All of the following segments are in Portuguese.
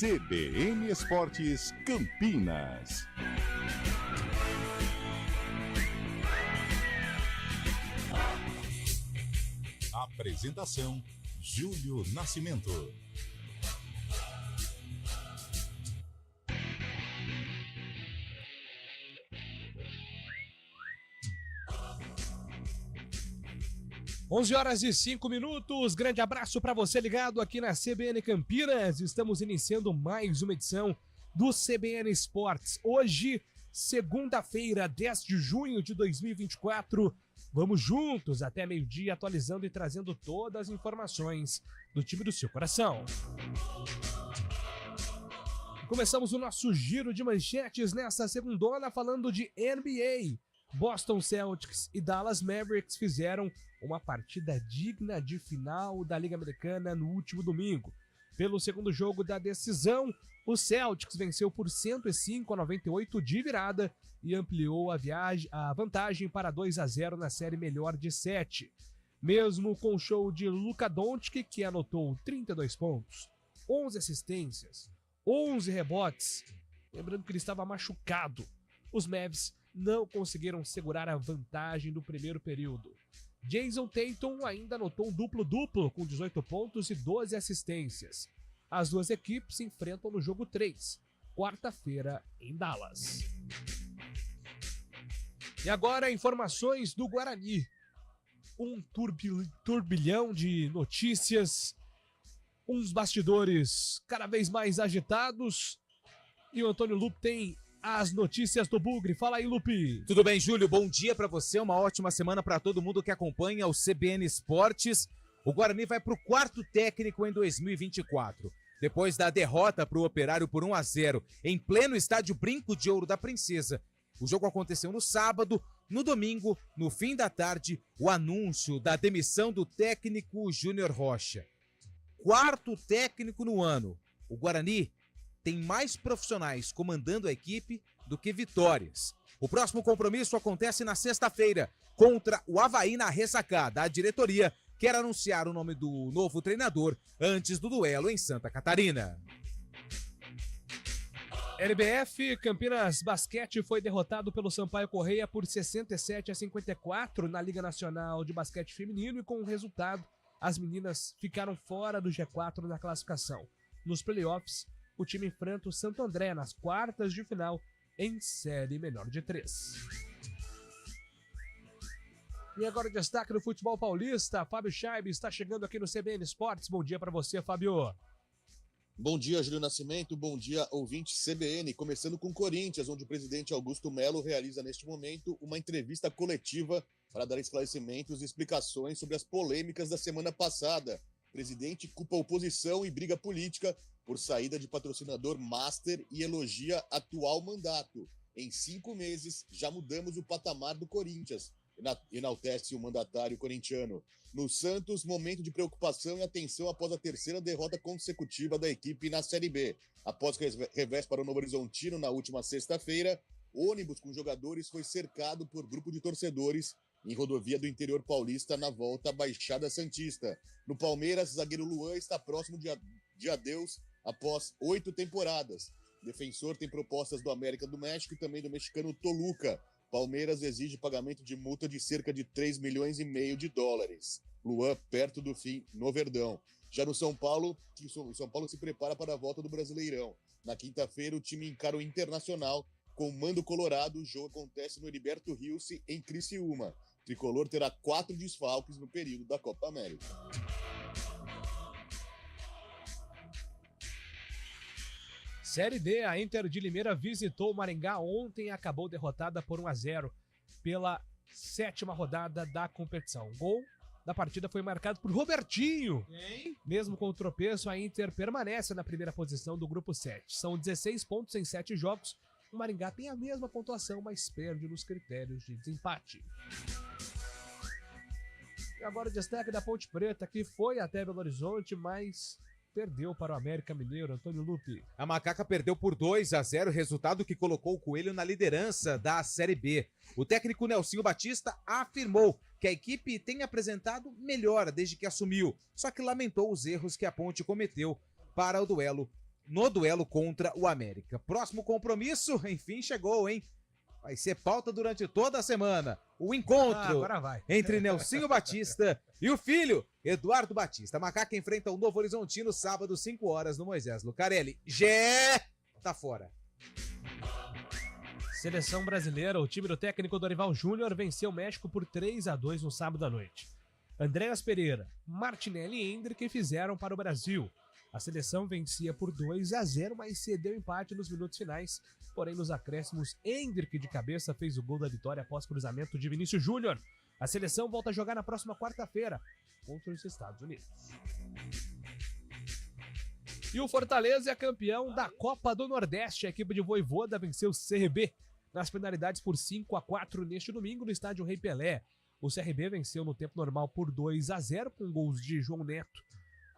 CBN Esportes Campinas. Apresentação: Júlio Nascimento. Onze horas e 5 minutos, grande abraço para você ligado aqui na CBN Campinas. Estamos iniciando mais uma edição do CBN Esportes. Hoje, segunda-feira, 10 de junho de 2024. Vamos juntos até meio-dia, atualizando e trazendo todas as informações do time do seu coração. Começamos o nosso giro de manchetes nessa segundona falando de NBA. Boston Celtics e Dallas Mavericks fizeram uma partida digna de final da Liga Americana no último domingo. Pelo segundo jogo da decisão, o Celtics venceu por 105-98 de virada e ampliou a vantagem para 2-0 na série melhor de 7. Mesmo com o show de Luka Doncic, que anotou 32 pontos, 11 assistências, 11 rebotes, lembrando que ele estava machucado, os Mavs não conseguiram segurar a vantagem do primeiro período. Jason Tatum ainda anotou um duplo-duplo com 18 pontos e 12 assistências. As duas equipes se enfrentam no jogo 3, quarta-feira em Dallas. E agora informações do Guarani. Um turbilhão de notícias, uns bastidores cada vez mais agitados e o Antônio Lupe tem as notícias do Bugre. Fala aí, Lupe. Tudo bem, Júlio? Bom dia pra você, uma ótima semana pra todo mundo que acompanha o CBN Esportes. O Guarani vai pro quarto técnico em 2024. Depois da derrota pro Operário por 1-0 em pleno estádio Brinco de Ouro da Princesa. O jogo aconteceu no sábado. No domingo, no fim da tarde, o anúncio da demissão do técnico Júnior Rocha. Quarto técnico no ano. O Guarani tem mais profissionais comandando a equipe do que vitórias. O próximo compromisso acontece na sexta-feira, contra o Avaí na Ressacada. A diretoria quer anunciar o nome do novo treinador antes do duelo em Santa Catarina. LBF, Campinas Basquete foi derrotado pelo Sampaio Correia por 67-54 na Liga Nacional de Basquete Feminino e com o resultado, as meninas ficaram fora do G4 na classificação. Nos playoffs, o time enfrenta o Santo André nas quartas de final em série menor de 3. E agora o destaque do futebol paulista. Fábio Chaib está chegando aqui no CBN Esportes. Bom dia para você, Fábio. Bom dia, Júlio Nascimento. Bom dia, ouvinte CBN. Começando com Corinthians, onde o presidente Augusto Melo realiza neste momento uma entrevista coletiva para dar esclarecimentos e explicações sobre as polêmicas da semana passada. O presidente culpa a oposição e briga política por saída de patrocinador master e elogia atual mandato. Em 5 meses, já mudamos o patamar do Corinthians, enaltece o mandatário corintiano. No Santos, momento de preocupação e atenção após a terceira derrota consecutiva da equipe na Série B. Após revés para o Novo Horizontino na última sexta-feira, ônibus com jogadores foi cercado por grupo de torcedores em rodovia do interior paulista na volta à Baixada Santista. No Palmeiras, zagueiro Luan está próximo de adeus após 8 temporadas. Defensor tem propostas do América do México e também do mexicano Toluca. Palmeiras exige pagamento de multa de cerca de 3,5 milhões de dólares. Luan perto do fim no Verdão. Já no São Paulo, o São Paulo se prepara para a volta do Brasileirão. Na quinta-feira, o time encara o Internacional com mando colorado. O jogo acontece no Heriberto Rilse, em Criciúma. O tricolor terá 4 desfalques no período da Copa América. Série D, a Inter de Limeira visitou o Maringá ontem e acabou derrotada por 1-0 pela 7ª rodada da competição. O gol da partida foi marcado por Robertinho. Mesmo com o tropeço, a Inter permanece na primeira posição do grupo 7. São 16 pontos em 7 jogos. O Maringá tem a mesma pontuação, mas perde nos critérios de desempate. E agora o destaque da Ponte Preta, que foi até Belo Horizonte, mas perdeu para o América Mineiro. Antônio Lupe. A Macaca perdeu por 2-0, resultado que colocou o Coelho na liderança da Série B. O técnico Nelsinho Batista afirmou que a equipe tem apresentado melhora desde que assumiu, só que lamentou os erros que a Ponte cometeu para o duelo no duelo contra o América. Próximo compromisso, enfim, chegou, hein? Vai ser pauta durante toda a semana. O encontro entre Nelsinho Batista e o filho, Eduardo Batista. Macaca enfrenta o Novo Horizontino sábado, 5 horas, no Moisés Lucarelli. Tá fora. Seleção brasileira, o time do técnico Dorival Júnior venceu o México por 3-2 no sábado à noite. Andréas Pereira, Martinelli e Endrick fizeram para o Brasil. A seleção vencia por 2-0, mas cedeu empate nos minutos finais. Porém, nos acréscimos, Endrick de cabeça fez o gol da vitória após cruzamento de Vinícius Júnior. A seleção volta a jogar na próxima quarta-feira contra os Estados Unidos. E o Fortaleza é campeão da Copa do Nordeste. A equipe de Vojvoda venceu o CRB nas penalidades por 5-4 neste domingo no estádio Rei Pelé. O CRB venceu no tempo normal por 2-0 com gols de João Neto.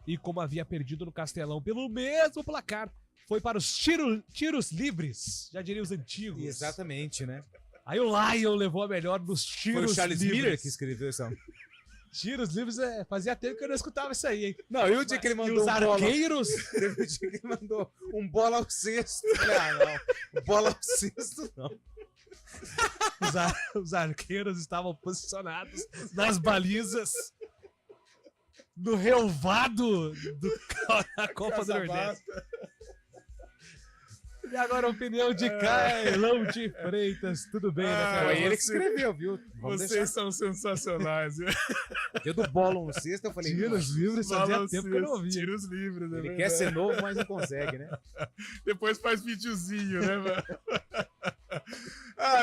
E como havia perdido no Castelão pelo mesmo placar, foi para os tiros livres, já diria os antigos. Exatamente, né? Aí o Lion levou a melhor nos tiros livres. Foi o Charles Miller que escreveu isso. Tiros livres, fazia tempo que eu não escutava isso aí, hein? Não, e o dia que ele mandou os arqueiros? Teve o dia que ele mandou um bola ao cesto. Não. Bola ao cesto, não. Os arqueiros estavam posicionados nas balizas no relvado da Copa do Nordeste. E agora a opinião de Carlão de Freitas. Tudo bem, né? Foi ele que escreveu, viu? Vocês são sensacionais. Eu do bola no sexto, eu falei... Tiros livres, fazia tempo que eu não ouvia. Tiros livres, né? Ele quer ser novo, mas não consegue, né? Depois faz videozinho, né, mano?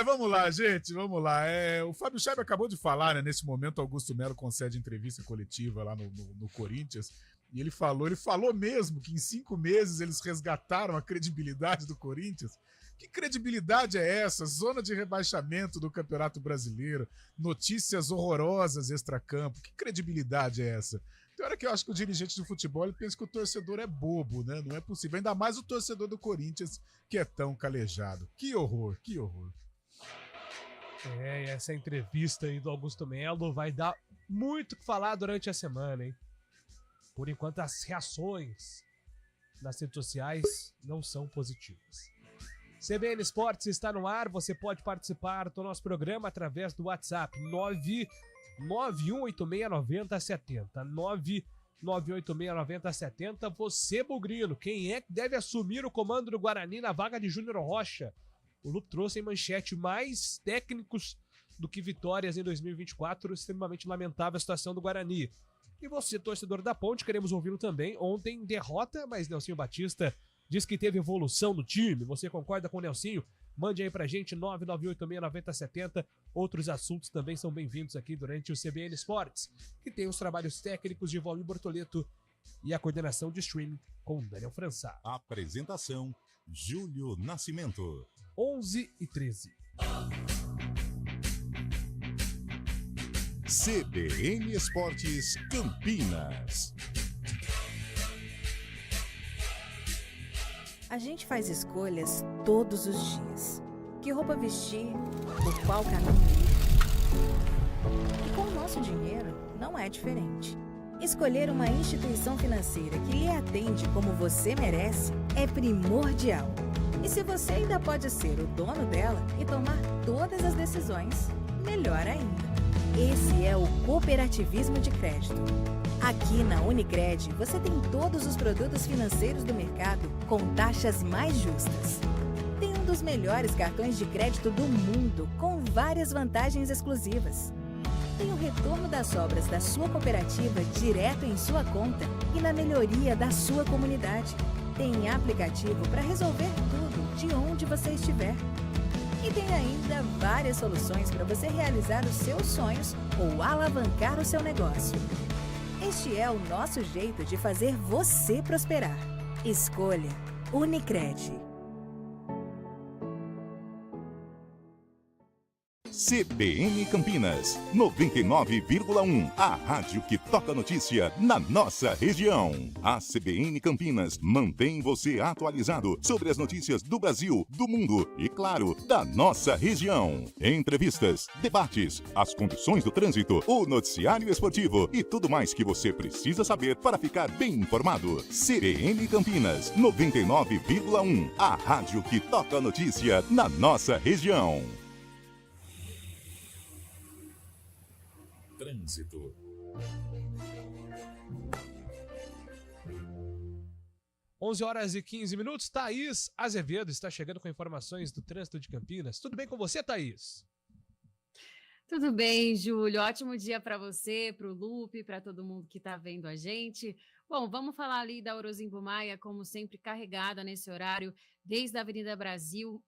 Vamos lá, gente, vamos lá. O Fábio Scheibe acabou de falar, né? Nesse momento, Augusto Melo concede entrevista coletiva lá no Corinthians. E ele falou mesmo que em 5 meses eles resgataram a credibilidade do Corinthians. Que credibilidade é essa? Zona de rebaixamento do Campeonato Brasileiro, notícias horrorosas extracampo. Que credibilidade é essa? Tem hora que eu acho que o dirigente do futebol ele pensa que o torcedor é bobo, né? Não é possível. Ainda mais o torcedor do Corinthians, que é tão calejado. Que horror, que horror. Essa entrevista aí do Augusto Melo vai dar muito o que falar durante a semana, hein? Por enquanto, as reações nas redes sociais não são positivas. CBN Esportes está no ar. Você pode participar do nosso programa através do WhatsApp 991869070. 991869070. Você, Bugrino, quem é que deve assumir o comando do Guarani na vaga de Júnior Rocha? O Lupe trouxe em manchete mais técnicos do que vitórias em 2024. Extremamente lamentável a situação do Guarani. E você, torcedor da Ponte, queremos ouvi-lo também. Ontem, derrota, mas Nelsinho Batista diz que teve evolução no time. Você concorda com o Nelsinho? Mande aí pra gente, 991869070. Outros assuntos também são bem-vindos aqui durante o CBN Esportes, que tem os trabalhos técnicos de Valmir Bortoleto e a coordenação de streaming com Daniel França. Apresentação, Júlio Nascimento. 11h13. CBN Esportes Campinas. A gente faz escolhas todos os dias. Que roupa vestir, por qual caminho ir. E com o nosso dinheiro não é diferente. Escolher uma instituição financeira que lhe atende como você merece é primordial. E se você ainda pode ser o dono dela e tomar todas as decisões, melhor ainda. Esse é o cooperativismo de crédito. Aqui na Unicred, você tem todos os produtos financeiros do mercado com taxas mais justas. Tem um dos melhores cartões de crédito do mundo, com várias vantagens exclusivas. Tem o retorno das sobras da sua cooperativa direto em sua conta e na melhoria da sua comunidade. Tem aplicativo para resolver tudo de onde você estiver. E tem ainda várias soluções para você realizar os seus sonhos ou alavancar o seu negócio. Este é o nosso jeito de fazer você prosperar. Escolha Unicred. CBN Campinas, 99,1. A rádio que toca notícia na nossa região. A CBN Campinas mantém você atualizado sobre as notícias do Brasil, do mundo e, claro, da nossa região. Entrevistas, debates, as condições do trânsito, o noticiário esportivo e tudo mais que você precisa saber para ficar bem informado. CBN Campinas, 99,1. A rádio que toca notícia na nossa região. Trânsito. Onze horas e 15 minutos. Thaís Azevedo está chegando com informações do trânsito de Campinas. Tudo bem com você, Thaís? Tudo bem, Júlio. Ótimo dia para você, para o Lupe, para todo mundo que está vendo a gente. Bom, vamos falar ali da Orozimbo Maia, como sempre, carregada nesse horário, desde a Avenida Brasil,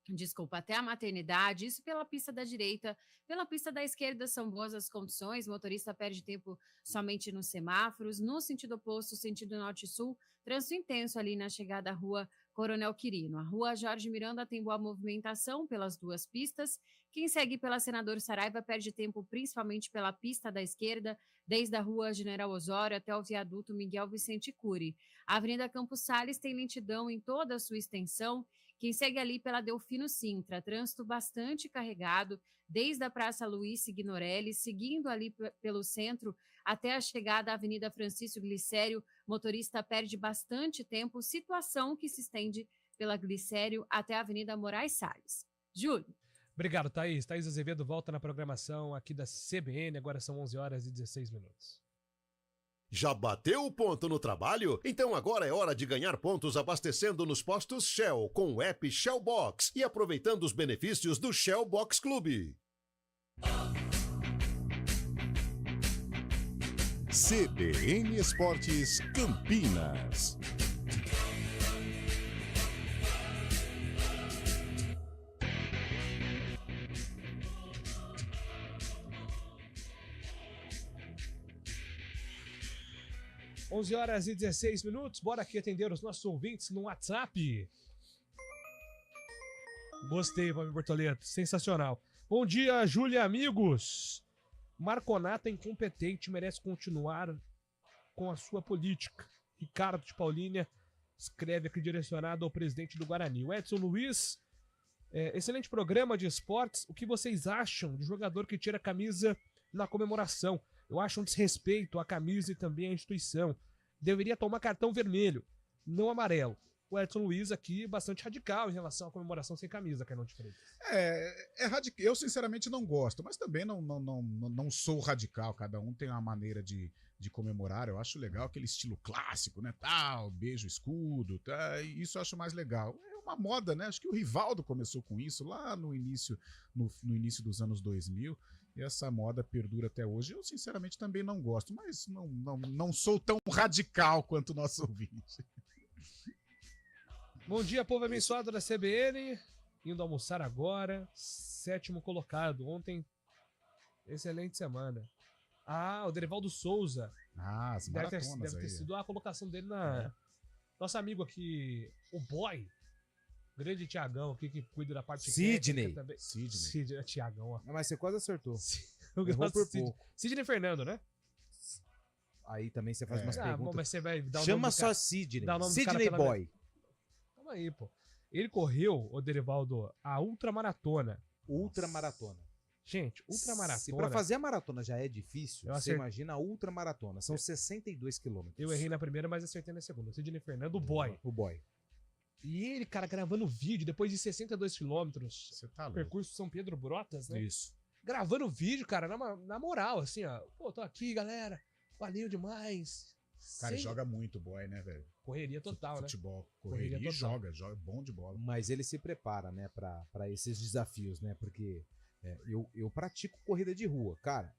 desculpa, até a Maternidade, isso pela pista da direita. Pela pista da esquerda são boas as condições, o motorista perde tempo somente nos semáforos. No sentido oposto, sentido norte-sul, trânsito intenso ali na chegada à rua Coronel Quirino. A rua Jorge Miranda tem boa movimentação pelas duas pistas. Quem segue pela Senador Saraiva perde tempo principalmente pela pista da esquerda, desde a rua General Osório até o viaduto Miguel Vicente Cury. A Avenida Campos Sales tem lentidão em toda a sua extensão. Quem segue ali pela Delfino Sintra, trânsito bastante carregado, desde a Praça Luiz Signorelli, seguindo ali pelo centro até a chegada à Avenida Francisco Glicério, motorista perde bastante tempo, situação que se estende pela Glicério até a Avenida Moraes Salles. Júlio. Obrigado, Thaís. Thaís Azevedo volta na programação aqui da CBN, agora são 11 horas e 16 minutos. Já bateu o ponto no trabalho? Então agora é hora de ganhar pontos abastecendo nos postos Shell com o app Shell Box e aproveitando os benefícios do Shell Box Clube. CBN Esportes Campinas. Onze horas e 16 minutos, bora aqui atender os nossos ouvintes no WhatsApp. Gostei, Fábio Bortoleto, sensacional. Bom dia, Júlia, amigos. Marconata incompetente merece continuar com a sua política. Ricardo de Paulínia escreve aqui direcionado ao presidente do Guarani. O Edson Luiz, excelente programa de esportes. O que vocês acham de jogador que tira a camisa na comemoração? Eu acho um desrespeito à camisa e também à instituição. Deveria tomar cartão vermelho, não amarelo. O Edson Luiz aqui bastante radical em relação à comemoração sem camisa, Carlão de Freitas. Eu sinceramente não gosto, mas também não sou radical. Cada um tem uma maneira de comemorar. Eu acho legal aquele estilo clássico, né? Tal, beijo, escudo, tá? Isso eu acho mais legal. É uma moda, né? Acho que o Rivaldo começou com isso lá no início dos anos 2000. E essa moda perdura até hoje. Eu, sinceramente, também não gosto, mas não sou tão radical quanto o nosso ouvinte. Bom dia, povo abençoado da CBN. Indo almoçar agora. 7º colocado. Ontem, excelente semana. O Derivaldo Souza. As maratonas deve ter sido a colocação dele na... Nosso amigo aqui, o Boy. Grande Tiagão aqui que cuida da parte Sidney. Também. Sidney, Tiagão, ó. Mas você quase acertou. Errou por pouco. Sidney Fernando, né? Aí também você faz umas perguntas. Bom, mas você vai dar o Chama nome só Sidney. Sidney Boy. Calma aí, pô. Ele correu, o Derivaldo, a ultramaratona. Ultramaratona. Gente, ultramaratona. Se pra fazer a maratona já é difícil, você imagina a ultramaratona. São 62 quilômetros. Eu errei na primeira, mas acertei na segunda. Sidney Fernando, o Boy. O Boy. E ele, cara, gravando vídeo depois de 62 quilômetros. Você tá louco. Percurso São Pedro Brotas, né? Isso. Gravando vídeo, cara, na moral, assim, ó. Pô, tô aqui, galera. Valeu demais. Cara, joga muito Boy, né, velho? Correria total, Futebol, Correria e total. joga bom de bola. Mas ele se prepara, né, pra esses desafios, né? Porque eu pratico corrida de rua. Cara,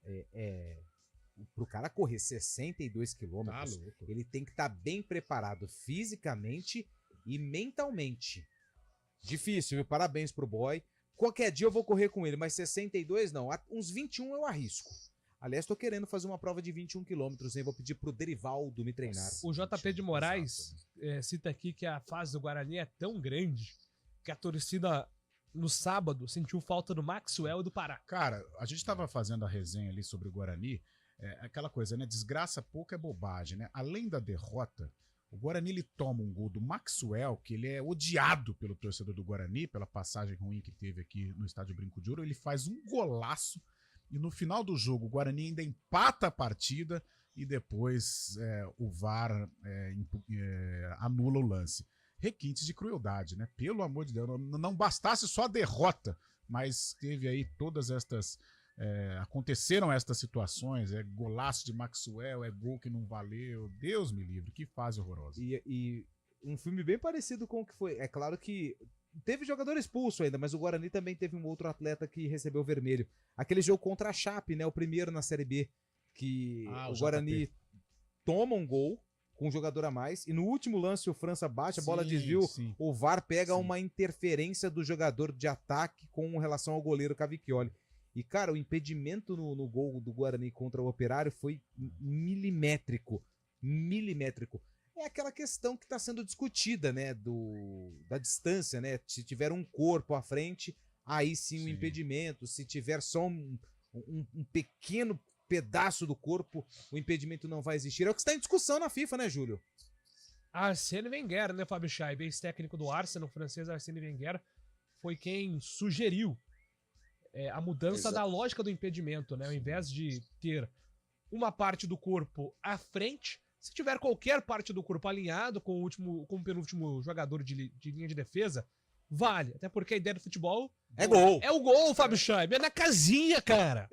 pro cara correr 62 quilômetros, ele tem que estar bem preparado fisicamente e mentalmente. Difícil, viu? Parabéns pro Boy. Qualquer dia eu vou correr com ele, mas 62 não. Uns 21 eu arrisco. Aliás, tô querendo fazer uma prova de 21 quilômetros, hein? Vou pedir pro Derivaldo me treinar. O JP de Moraes cita aqui que a fase do Guarani é tão grande que a torcida no sábado, sentiu falta do Maxwell e do Pará. Cara, a gente tava fazendo a resenha ali sobre o Guarani, aquela coisa, né? Desgraça pouco é bobagem, né? Além da derrota, o Guarani ele toma um gol do Maxwell, que ele é odiado pelo torcedor do Guarani, pela passagem ruim que teve aqui no estádio Brinco de Ouro. Ele faz um golaço e no final do jogo o Guarani ainda empata a partida e depois o VAR anula o lance. Requintes de crueldade, né? Pelo amor de Deus, não bastasse só a derrota, mas teve aí todas estas... aconteceram estas situações, golaço de Maxwell, gol que não valeu, Deus me livre, que fase horrorosa. E um filme bem parecido com o que foi, é claro que teve jogador expulso ainda, mas o Guarani também teve um outro atleta que recebeu vermelho, aquele jogo contra a Chape, né, o primeiro na Série B, que o Guarani toma um gol com um jogador a mais, e no último lance o França bate, a bola desviou, o VAR pega uma interferência do jogador de ataque com relação ao goleiro Cavicchioli. E, cara, o impedimento no gol do Guarani contra o Operário foi milimétrico. Milimétrico. É aquela questão que está sendo discutida, né? Da distância, né? Se tiver um corpo à frente, aí sim o impedimento. Se tiver só um pequeno pedaço do corpo, o impedimento não vai existir. É o que está em discussão na FIFA, né, Júlio? Arsène Wenger, né, Fábio Chaib, ex-técnico do Arsenal, o francês Arsène Wenger, foi quem sugeriu a mudança da lógica do impedimento, né? Ao invés de ter uma parte do corpo à frente, se tiver qualquer parte do corpo alinhado com o penúltimo jogador de linha de defesa, vale. Até porque a ideia do futebol é gol. É o gol, Fábio Chaib. É na casinha, cara.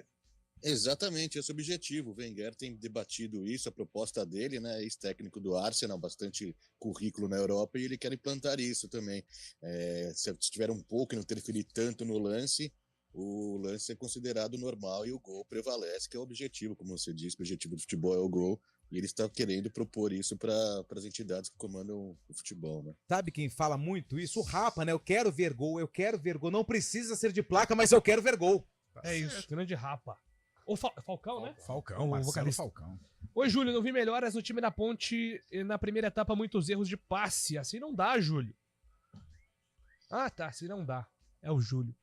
Exatamente, esse é o objetivo. O Wenger tem debatido isso, a proposta dele, né? Ex-técnico do Arsenal, bastante currículo na Europa, e ele quer implantar isso também. Se tiver um pouco e não interferir tanto no lance, o lance é considerado normal e o gol prevalece, que é o objetivo, como você disse, o objetivo do futebol é o gol, e ele está querendo propor isso para as entidades que comandam o futebol, né? Sabe quem fala muito isso? O Rapa, né? Eu quero ver gol, não precisa ser de placa, mas eu quero ver gol. Isso, grande Rapa. O Falcão, né? Falcão, Marcelo Falcão. Oi, Júlio, não vi melhoras no time da Ponte na primeira etapa, muitos erros de passe, assim não dá, Júlio. Ah, tá, assim não dá. É o Júlio.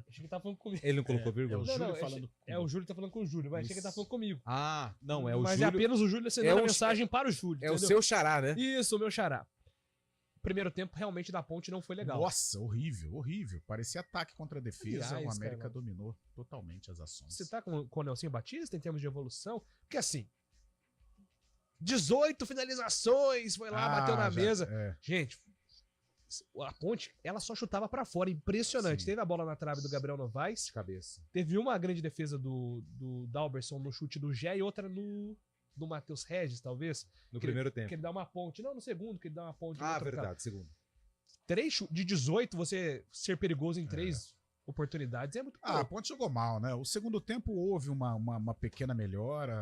Achei que tá falando comigo. Ele não colocou vírgula? O Júlio tá falando com o Júlio, mas achei que ele tá falando comigo. Ah, não, é o Mas Júlio. Mas é apenas o Júlio acendendo a mensagem para o Júlio. É, entendeu? O seu xará, né? Isso, o meu xará. Primeiro tempo realmente da Ponte não foi legal. Nossa, horrível, horrível. Parecia ataque contra a defesa, aliás, o América dominou totalmente as ações. Você tá com o Nelson Batista em termos de evolução? Porque assim, 18 finalizações, foi lá, bateu na mesa. Gente, a Ponte, ela só chutava pra fora, impressionante. Teve a bola na trave do Gabriel Novaes. De cabeça. Teve uma grande defesa do Dalberson no chute do Gé e outra do Matheus Regis, talvez. No primeiro tempo. Que ele dá uma ponte. Não, no segundo, que ele dá uma ponte. Ah, verdade, segundo. 3 de 18, você ser perigoso em 3 oportunidades é muito a Ponte jogou mal, né? O segundo tempo houve uma pequena melhora.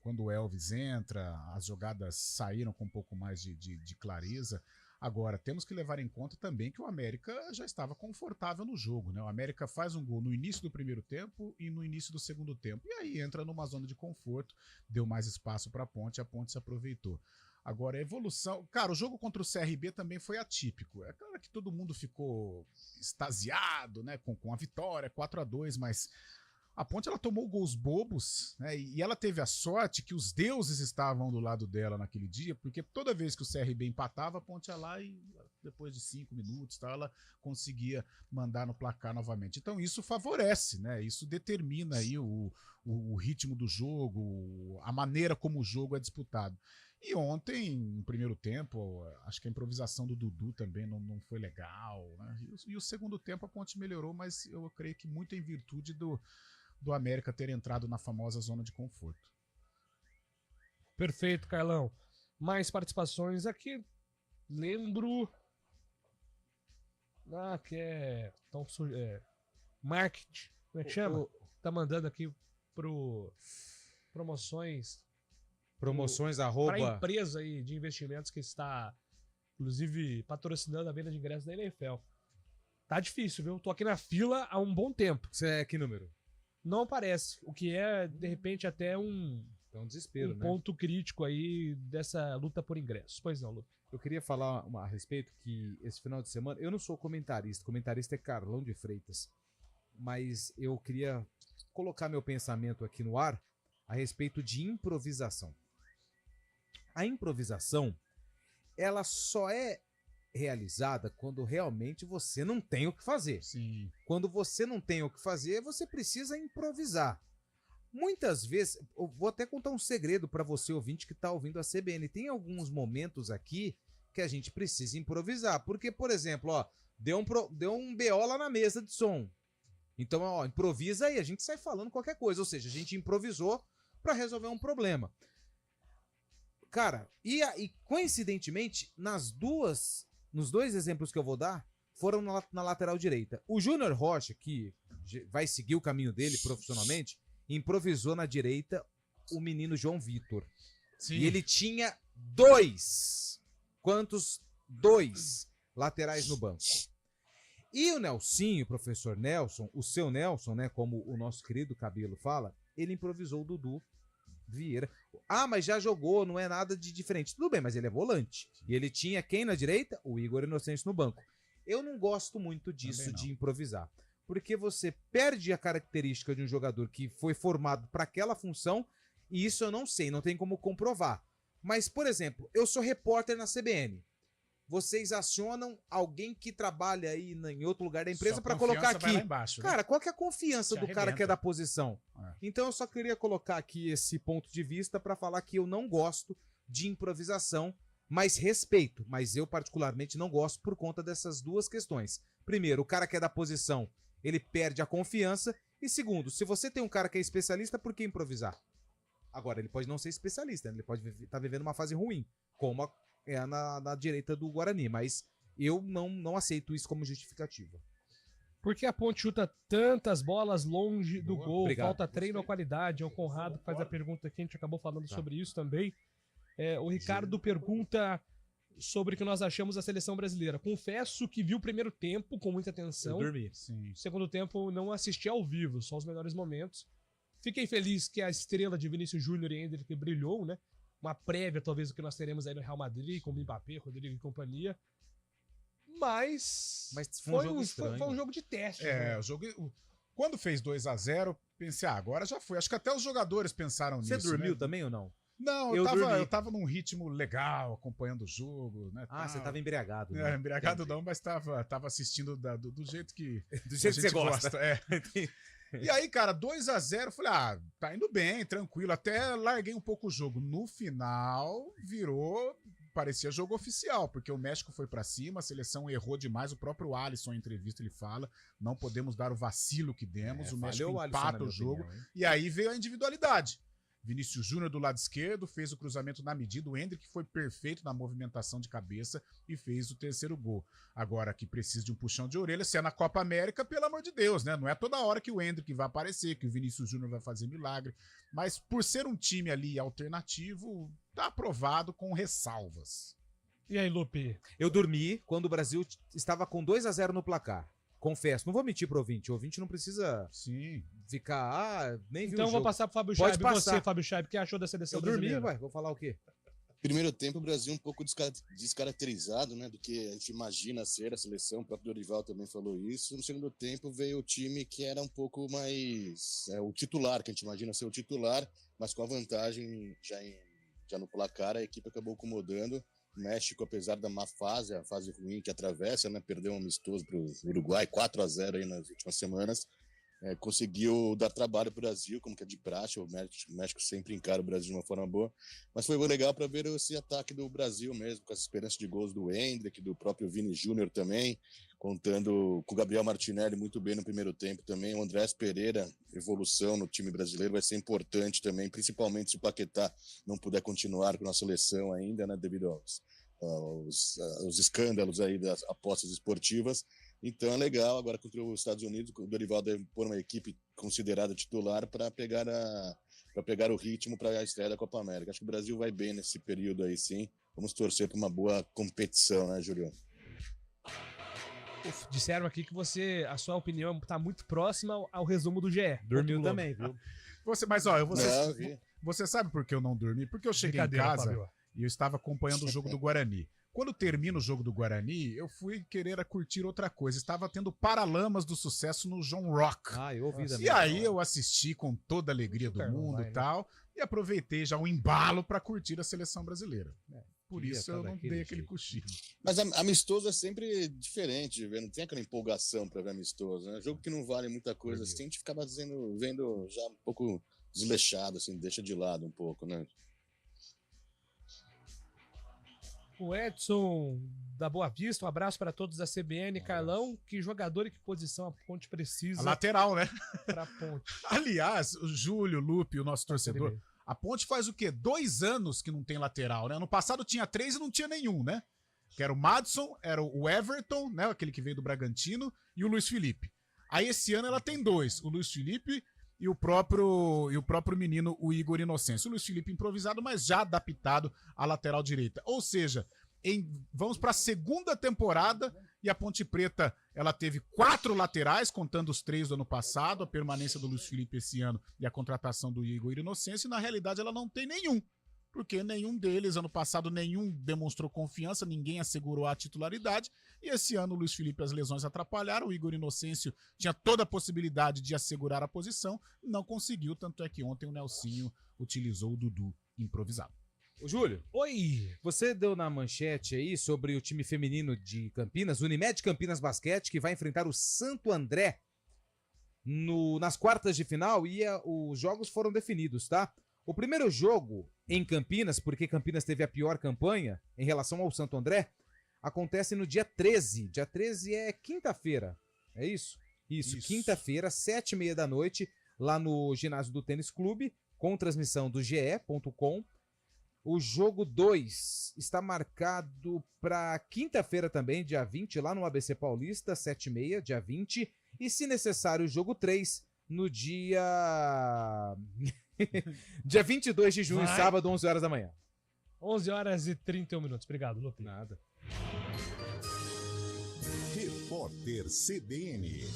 Quando o Elvis entra, as jogadas saíram com um pouco mais de clareza. Agora, temos que levar em conta também que o América já estava confortável no jogo, né? O América faz um gol no início do primeiro tempo e no início do segundo tempo. E aí entra numa zona de conforto, deu mais espaço para a Ponte se aproveitou. Agora, a evolução... Cara, o jogo contra o CRB também foi atípico. É claro que todo mundo ficou extasiado, né? Com a vitória, 4-2, mas... A Ponte, ela tomou gols bobos, né? E ela teve a sorte que os deuses estavam do lado dela naquele dia, porque toda vez que o CRB empatava, a Ponte ia lá e depois de 5 minutos, ela conseguia mandar no placar novamente. Então isso favorece, né? Isso determina aí o ritmo do jogo, a maneira como o jogo é disputado. E ontem, no primeiro tempo, acho que a improvisação do Dudu também não foi legal, né? E o segundo tempo a Ponte melhorou, mas eu creio que muito em virtude do América ter entrado na famosa zona de conforto. Perfeito, Carlão. Mais participações aqui. Lembro... que é... marketing. Como é que chama? Tá mandando aqui pro... Promoções... arroba... Para empresa aí de investimentos que está, inclusive, patrocinando a venda de ingressos da NFL. Tá difícil, viu? Tô aqui na fila há um bom tempo. Você é que número? Não aparece. O que é, de repente, até um Então, desespero, um né? ponto crítico aí dessa luta por ingressos. Pois não, Lu. Eu queria falar a respeito que esse final de semana, eu não sou comentarista é Carlão de Freitas, mas eu queria colocar meu pensamento aqui no ar a respeito de improvisação. A improvisação, ela só é realizada quando realmente você não tem o que fazer. Sim. Quando você não tem o que fazer, você precisa improvisar. Muitas vezes, eu vou até contar um segredo para você, ouvinte, que está ouvindo a CBN. Tem alguns momentos aqui que a gente precisa improvisar. Porque, por exemplo, ó, deu um BO lá na mesa de som. Então, ó, improvisa aí, a gente sai falando qualquer coisa. Ou seja, a gente improvisou para resolver um problema. Cara, e coincidentemente, nos dois exemplos que eu vou dar, foram na lateral direita. O Júnior Rocha, que vai seguir o caminho dele profissionalmente, improvisou na direita o menino João Vitor. Sim. E ele tinha dois laterais no banco. E o Nelsinho, o professor Nelson, o seu Nelson, né, como o nosso querido Cabelo fala, ele improvisou o Dudu Vieira. Ah, mas já jogou, não é nada de diferente. Tudo bem, mas ele é volante. E ele tinha quem na direita? O Igor Inocêncio no banco. Eu não gosto muito disso de improvisar. Porque você perde a característica de um jogador que foi formado para aquela função, e isso eu não sei, não tem como comprovar. Mas, por exemplo, eu sou repórter na CBN. Vocês acionam alguém que trabalha aí em outro lugar da empresa para colocar aqui. Embaixo, né? Cara, qual que é a confiança Te do cara arrebenta. que é da posição? É. Então eu só queria colocar aqui esse ponto de vista para falar que eu não gosto de improvisação, mas respeito. Mas eu particularmente não gosto por conta dessas duas questões. Primeiro, o cara que é da posição, ele perde a confiança. E segundo, se você tem um cara que é especialista, por que improvisar? Agora, ele pode não ser especialista, né? Ele pode estar vivendo uma fase ruim, como é na direita do Guarani, mas eu não aceito isso como justificativa. Por que a Ponte chuta tantas bolas longe do gol? Obrigado. Falta treino ou qualidade? É o Conrado que faz a pergunta aqui, a gente acabou falando sobre isso também. O Ricardo pergunta sobre o que nós achamos da seleção brasileira. Confesso que vi o primeiro tempo com muita atenção. Eu dormi. Sim. Segundo tempo, não assisti ao vivo, só os melhores momentos. Fiquei feliz que a estrela de Vinícius Júnior e Endrick brilhou, né? Uma prévia, talvez, do que nós teremos aí no Real Madrid, com o Mbappé, Rodrigo e companhia. Mas foi um jogo estranho. Foi um jogo de teste. É, né? o jogo. Quando fez 2-0, pensei, agora já foi. Acho que até os jogadores pensaram Você nisso. dormiu né? também ou não? Não, Eu dormi. eu tava num ritmo legal, acompanhando o jogo, né? Ah, tal. você tava embriagado. Né? Embriagado Entendi. não, mas tava assistindo do jeito que Do a jeito que gente você gosta. É. E aí, cara, 2-0, falei, tá indo bem, tranquilo. Até larguei um pouco o jogo. No final, parecia jogo oficial, porque o México foi pra cima, a seleção errou demais. O próprio Alisson, em entrevista, ele fala: não podemos dar o vacilo que demos. O México falhou Alisson, empata na o minha jogo. opinião, hein? E aí veio a individualidade. Vinícius Júnior do lado esquerdo fez o cruzamento na medida. O Endrick foi perfeito na movimentação de cabeça e fez o terceiro gol. Agora que precisa de um puxão de orelha, se é na Copa América, pelo amor de Deus, né? Não é toda hora que o Endrick vai aparecer, que o Vinícius Júnior vai fazer milagre. Mas por ser um time ali alternativo, tá aprovado com ressalvas. E aí, Lupe? Eu dormi quando o Brasil estava com 2-0 no placar. Confesso, não vou mentir pro ouvinte. O ouvinte não precisa ficar, nem viu Então o eu vou jogo. passar pro Fábio Pode Scheib. passar. Você, Fábio Scheib, o que achou da seleção Eu dormi, brasileira? ué. Vou falar o quê? Primeiro tempo, o Brasil um pouco descaracterizado, né, do que a gente imagina ser a seleção. O próprio Dorival também falou isso. No segundo tempo veio o time que era um pouco mais o titular, que a gente imagina ser o titular, mas com a vantagem já no placar, a equipe acabou acomodando. O México, apesar da má fase, a fase ruim que atravessa, né, perdeu um amistoso para o Uruguai, 4-0 aí nas últimas semanas. Conseguiu dar trabalho para o Brasil, como que é de praxe. O México sempre encara o Brasil de uma forma boa, mas foi legal para ver esse ataque do Brasil mesmo, com essa esperança de gols do Endrick, do próprio Vini Júnior também, contando com o Gabriel Martinelli muito bem no primeiro tempo também. O Andrés Pereira, evolução no time brasileiro, vai ser importante também, principalmente se o Paquetá não puder continuar com a nossa seleção ainda, né, devido aos escândalos aí das apostas esportivas. Então é legal, agora contra os Estados Unidos, o Dorival deve pôr uma equipe considerada titular para pegar o ritmo para a estreia da Copa América. Acho que o Brasil vai bem nesse período aí, sim. Vamos torcer para uma boa competição, né, Júlio? Disseram aqui que a sua opinião está muito próxima ao resumo do GE. Dormiu também, viu? Mas, ó, Não, vi. você sabe por que eu não dormi? Porque eu cheguei em Brincadeira, casa Fábio. e eu estava acompanhando o jogo do Guarani. Quando termina o jogo do Guarani, eu fui querer curtir outra coisa. Estava tendo Paralamas do Sucesso no João Rock. Eu ouvi também. E aí eu assisti com toda a alegria do mundo e tal, e aproveitei já o embalo para curtir a seleção brasileira. Por isso eu não dei aquele cochilo. Mas amistoso é sempre diferente de ver, não tem aquela empolgação para ver amistoso, né? Jogo que não vale muita coisa assim, a gente ficava vendo já um pouco desleixado, assim, deixa de lado um pouco, né? O Edson da Boa Vista, um abraço para todos da CBN. Carlão, que jogador e que posição a Ponte precisa? A lateral, né? Pra Ponte. Aliás, o Júlio, Lupe, o nosso torcedor, a Ponte faz o quê? 2 anos que não tem lateral, né? Ano passado tinha 3 e não tinha nenhum, né? Que era o Madison, era o Everton, né? Aquele que veio do Bragantino, e o Luiz Felipe. Aí esse ano ela tem 2, o Luiz Felipe e o próprio menino, o Igor Inocêncio. O Luiz Felipe improvisado, mas já adaptado à lateral direita. Ou seja, vamos para a segunda temporada e a Ponte Preta ela teve 4 laterais, contando os 3 do ano passado, a permanência do Luiz Felipe esse ano e a contratação do Igor Inocêncio, e na realidade ela não tem nenhum. Porque nenhum deles, ano passado, nenhum demonstrou confiança, ninguém assegurou a titularidade, e esse ano o Luiz Felipe as lesões atrapalharam, o Igor Inocêncio tinha toda a possibilidade de assegurar a posição, não conseguiu, tanto é que ontem o Nelsinho utilizou o Dudu improvisado. Ô, Júlio, Oi! você deu na manchete aí sobre o time feminino de Campinas, Unimed Campinas Basquete, que vai enfrentar o Santo André nas quartas de final, e os jogos foram definidos, tá? O primeiro jogo em Campinas, porque Campinas teve a pior campanha em relação ao Santo André, acontece no dia 13. Dia 13 é quinta-feira, é isso? Isso. Quinta-feira, 7h30 da noite, lá no ginásio do Tênis Clube, com transmissão do ge.com. O jogo 2 está marcado para quinta-feira também, dia 20, lá no ABC Paulista, 7h30, dia 20. E, se necessário, o jogo 3 no dia... dia 22 de junho, sábado, 11 horas da manhã. 11 horas e 31 minutos. Obrigado, Lupe. Nada. Repórter CBN.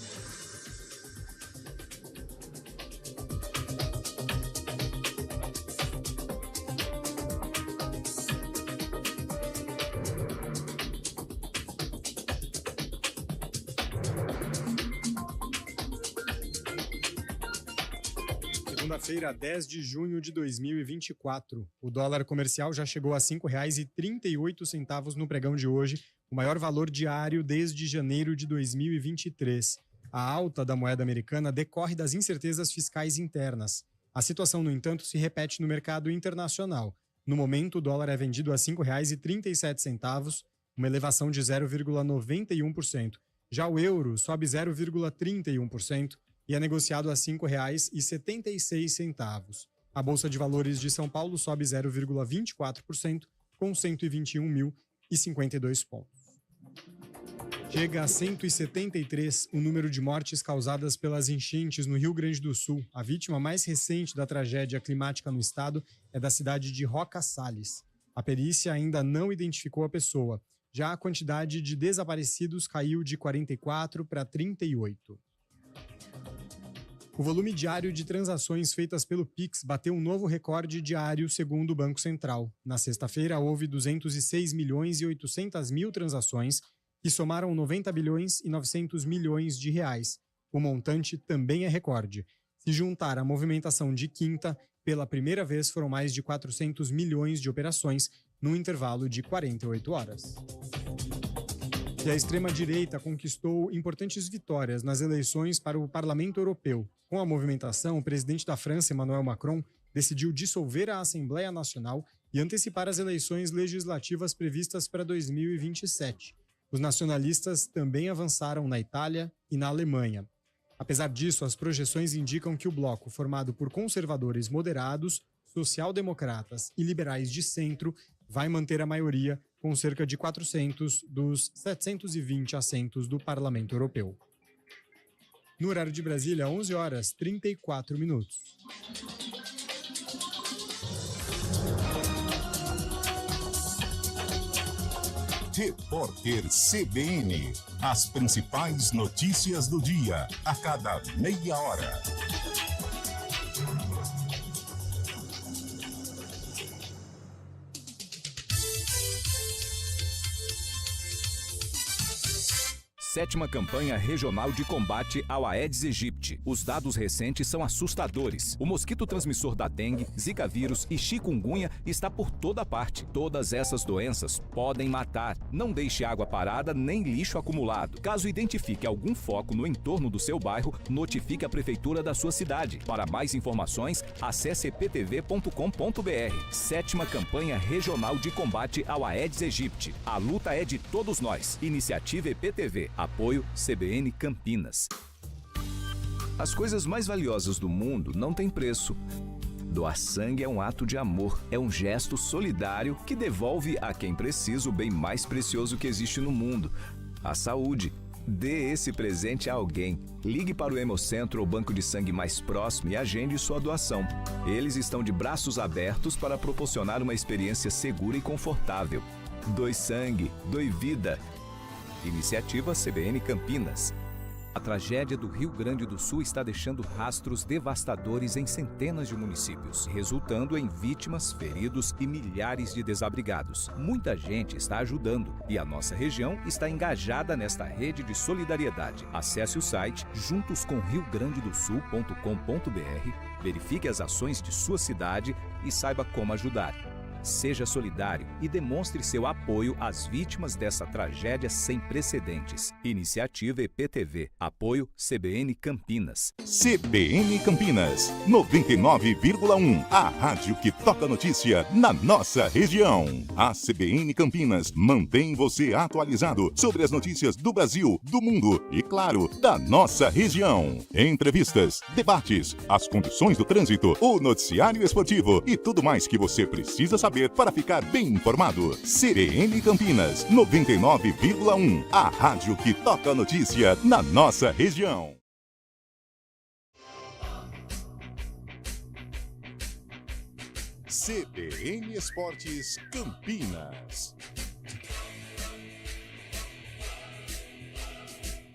Segunda-feira, 10 de junho de 2024. O dólar comercial já chegou a R$ 5,38 no pregão de hoje, o maior valor diário desde janeiro de 2023. A alta da moeda americana decorre das incertezas fiscais internas. A situação, no entanto, se repete no mercado internacional. No momento, o dólar é vendido a R$ 5,37, uma elevação de 0,91%. Já o euro sobe 0,31%. E é negociado a R$ 5,76. A Bolsa de Valores de São Paulo sobe 0,24%, com 121.052 pontos. Chega a 173 o número de mortes causadas pelas enchentes no Rio Grande do Sul. A vítima mais recente da tragédia climática no estado é da cidade de Roca Salles. A perícia ainda não identificou a pessoa. Já a quantidade de desaparecidos caiu de 44 para 38. O volume diário de transações feitas pelo Pix bateu um novo recorde diário, segundo o Banco Central. Na sexta-feira, houve 206 milhões e 800 mil transações, que somaram 90 bilhões e 900 milhões de reais. O montante também é recorde. Se juntar a movimentação de quinta, pela primeira vez foram mais de 400 milhões de operações, num intervalo de 48 horas. E a extrema-direita conquistou importantes vitórias nas eleições para o Parlamento Europeu. Com a movimentação, o presidente da França, Emmanuel Macron, decidiu dissolver a Assembleia Nacional e antecipar as eleições legislativas previstas para 2027. Os nacionalistas também avançaram na Itália e na Alemanha. Apesar disso, as projeções indicam que o bloco, formado por conservadores moderados, social-democratas e liberais de centro, vai manter a maioria, com cerca de 400 dos 720 assentos do Parlamento Europeu. No horário de Brasília, 11 horas 34 minutos. Repórter CBN. As principais notícias do dia, a cada meia hora. 7ª campanha regional de combate ao Aedes aegypti. Os dados recentes são assustadores. O mosquito transmissor da dengue, zika vírus e chikungunya está por toda parte. Todas essas doenças podem matar. Não deixe água parada nem lixo acumulado. Caso identifique algum foco no entorno do seu bairro, notifique a prefeitura da sua cidade. Para mais informações, acesse eptv.com.br. 7ª campanha regional de combate ao Aedes aegypti. A luta é de todos nós. Iniciativa EPTV. Apoio CBN Campinas. As coisas mais valiosas do mundo não têm preço. Doar sangue é um ato de amor, é um gesto solidário que devolve a quem precisa o bem mais precioso que existe no mundo, a saúde. Dê esse presente a alguém. Ligue para o Hemocentro ou banco de sangue mais próximo e agende sua doação. Eles estão de braços abertos para proporcionar uma experiência segura e confortável. Doe sangue, doe vida. Iniciativa CBN Campinas. A tragédia do Rio Grande do Sul está deixando rastros devastadores em centenas de municípios, resultando em vítimas, feridos e milhares de desabrigados. Muita gente está ajudando e a nossa região está engajada nesta rede de solidariedade. Acesse o site juntoscomriograndedosul.com.br, verifique as ações de sua cidade e saiba como ajudar. Seja solidário e demonstre seu apoio às vítimas dessa tragédia sem precedentes. Iniciativa EPTV. Apoio CBN Campinas. CBN Campinas, 99,1. A rádio que toca notícia na nossa região. A CBN Campinas mantém você atualizado sobre as notícias do Brasil, do mundo e, claro, da nossa região. Entrevistas, debates, as condições do trânsito, o noticiário esportivo e tudo mais que você precisa saber para ficar bem informado. CBN Campinas, 99,1. A rádio que toca a notícia na nossa região. CBN Esportes Campinas.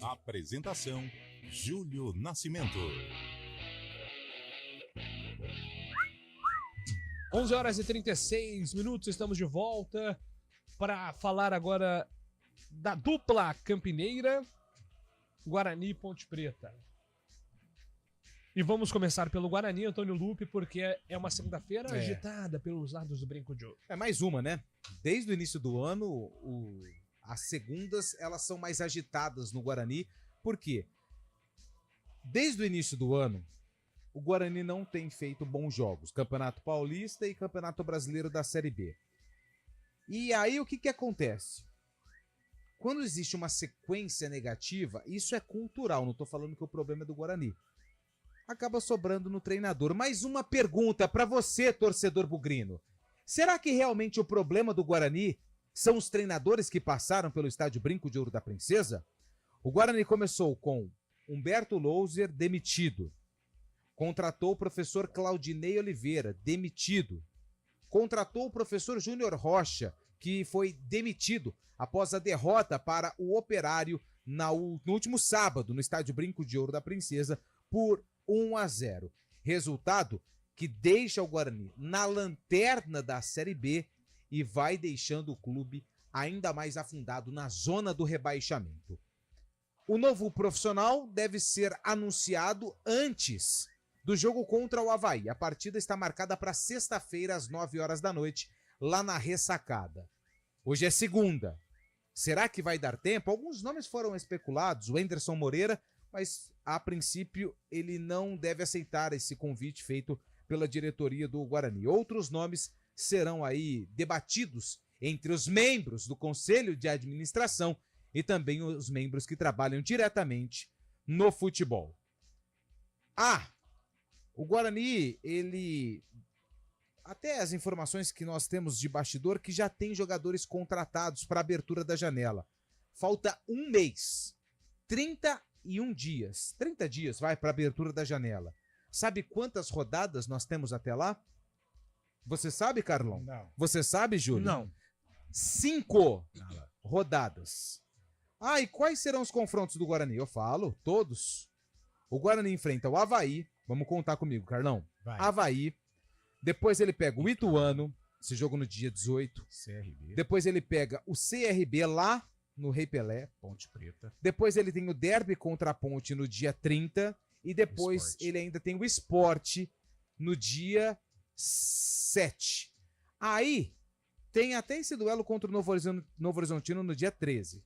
Apresentação: Júlio Nascimento. 11h36, estamos de volta para falar agora da dupla campineira, Guarani e Ponte Preta. E vamos começar pelo Guarani, Antônio Lupe, porque é uma segunda-feira agitada pelos lados do Brinco de Ouro. É mais uma, né? Desde o início do ano, as segundas elas são mais agitadas no Guarani. Por quê? Desde o início do ano, o Guarani não tem feito bons jogos. Campeonato Paulista e Campeonato Brasileiro da Série B. E aí o que acontece? Quando existe uma sequência negativa, isso é cultural, não estou falando que o problema é do Guarani. Acaba sobrando no treinador. Mais uma pergunta para você, torcedor bugrino. Será que realmente o problema do Guarani são os treinadores que passaram pelo estádio Brinco de Ouro da Princesa? O Guarani começou com Humberto Louser, demitido. Contratou o professor Claudinei Oliveira, demitido. Contratou o professor Júnior Rocha, que foi demitido após a derrota para o Operário no último sábado, no estádio Brinco de Ouro da Princesa, por 1-0. Resultado que deixa o Guarani na lanterna da Série B e vai deixando o clube ainda mais afundado na zona do rebaixamento. O novo profissional deve ser anunciado antes do jogo contra o Avaí. A partida está marcada para sexta-feira, às 9h da noite, lá na Ressacada. Hoje é segunda. Será que vai dar tempo? Alguns nomes foram especulados, o Anderson Moreira, mas a princípio ele não deve aceitar esse convite feito pela diretoria do Guarani. Outros nomes serão aí debatidos entre os membros do Conselho de Administração e também os membros que trabalham diretamente no futebol. O Guarani, até as informações que nós temos de bastidor, que já tem jogadores contratados para a abertura da janela. Falta um mês, 31 dias, 30 dias vai para a abertura da janela. Sabe quantas rodadas nós temos até lá? Você sabe, Carlão? Não. Você sabe, Júlio? Não. 5 rodadas. E quais serão os confrontos do Guarani? Eu falo, todos. O Guarani enfrenta o Avaí. Vamos contar comigo, Carlão. Vai. Avaí. Depois ele pega o Ituano, esse jogo no dia 18. CRB. Depois ele pega o CRB lá no Rei Pelé. Ponte Preta. Depois ele tem o derby contra a Ponte no dia 30. E depois ele ainda tem o Sport no dia 7. Aí tem até esse duelo contra o Novo Horizontino no dia 13.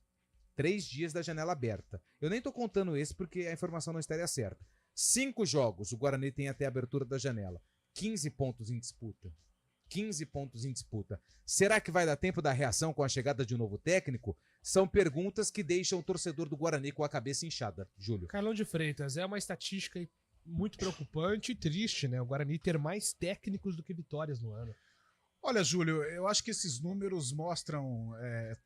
3 dias da janela aberta. Eu nem tô contando esse porque a informação não estaria certa. 5 jogos o Guarani tem até a abertura da janela. 15 pontos em disputa. 15 pontos em disputa. Será que vai dar tempo da reação com a chegada de um novo técnico? São perguntas que deixam o torcedor do Guarani com a cabeça inchada. Júlio. Carlão de Freitas, é uma estatística muito preocupante e triste, né? O Guarani ter mais técnicos do que vitórias no ano. Olha, Júlio, eu acho que esses números mostram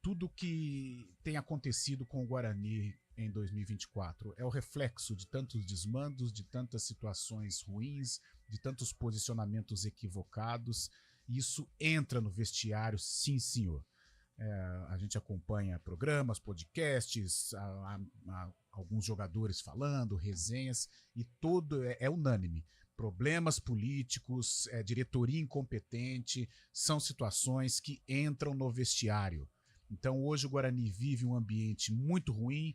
tudo que tem acontecido com o Guarani em 2024. É o reflexo de tantos desmandos, de tantas situações ruins, de tantos posicionamentos equivocados. Isso entra no vestiário, sim, senhor. A gente acompanha programas, podcasts, alguns jogadores falando, resenhas, e todo é unânime. Problemas políticos, diretoria incompetente, são situações que entram no vestiário. Então hoje o Guarani vive um ambiente muito ruim,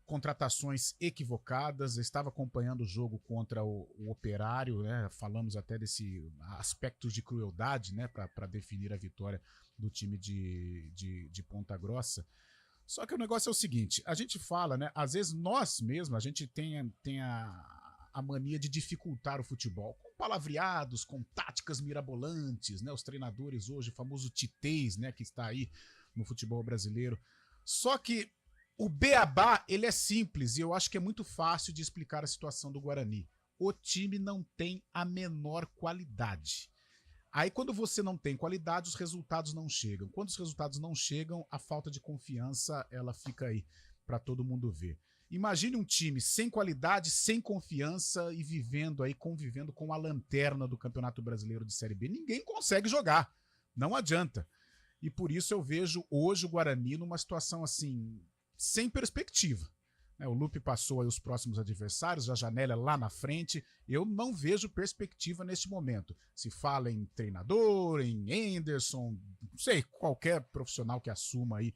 contratações equivocadas. Eu estava acompanhando o jogo contra o Operário, né? Falamos até desse aspecto de crueldade, né? Para definir a vitória do time de Ponta Grossa. Só que o negócio é o seguinte, a gente fala, né? Às vezes nós mesmos, a gente tem a mania de dificultar o futebol, com palavreados, com táticas mirabolantes, né? Os treinadores hoje, o famoso titês, né? Que está aí no futebol brasileiro. Só que o beabá, ele é simples e eu acho que é muito fácil de explicar a situação do Guarani. O time não tem a menor qualidade. Aí quando você não tem qualidade, os resultados não chegam. Quando os resultados não chegam, a falta de confiança, ela fica aí para todo mundo ver. Imagine um time sem qualidade, sem confiança e convivendo com a lanterna do Campeonato Brasileiro de Série B. Ninguém consegue jogar, não adianta. E por isso eu vejo hoje o Guarani numa situação assim, sem perspectiva. O Lupe passou aí os próximos adversários, a janela é lá na frente. Eu não vejo perspectiva neste momento. Se fala em treinador, em Anderson, não sei, qualquer profissional que assuma aí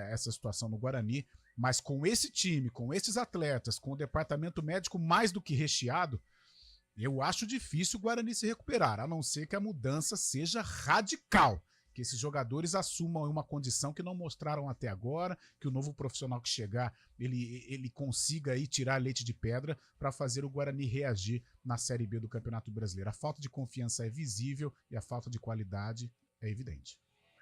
essa situação no Guarani. Mas com esse time, com esses atletas, com o departamento médico mais do que recheado, eu acho difícil o Guarani se recuperar, a não ser que a mudança seja radical. Que esses jogadores assumam uma condição que não mostraram até agora, que o novo profissional que chegar, ele consiga aí tirar leite de pedra para fazer o Guarani reagir na Série B do Campeonato Brasileiro. A falta de confiança é visível e a falta de qualidade é evidente.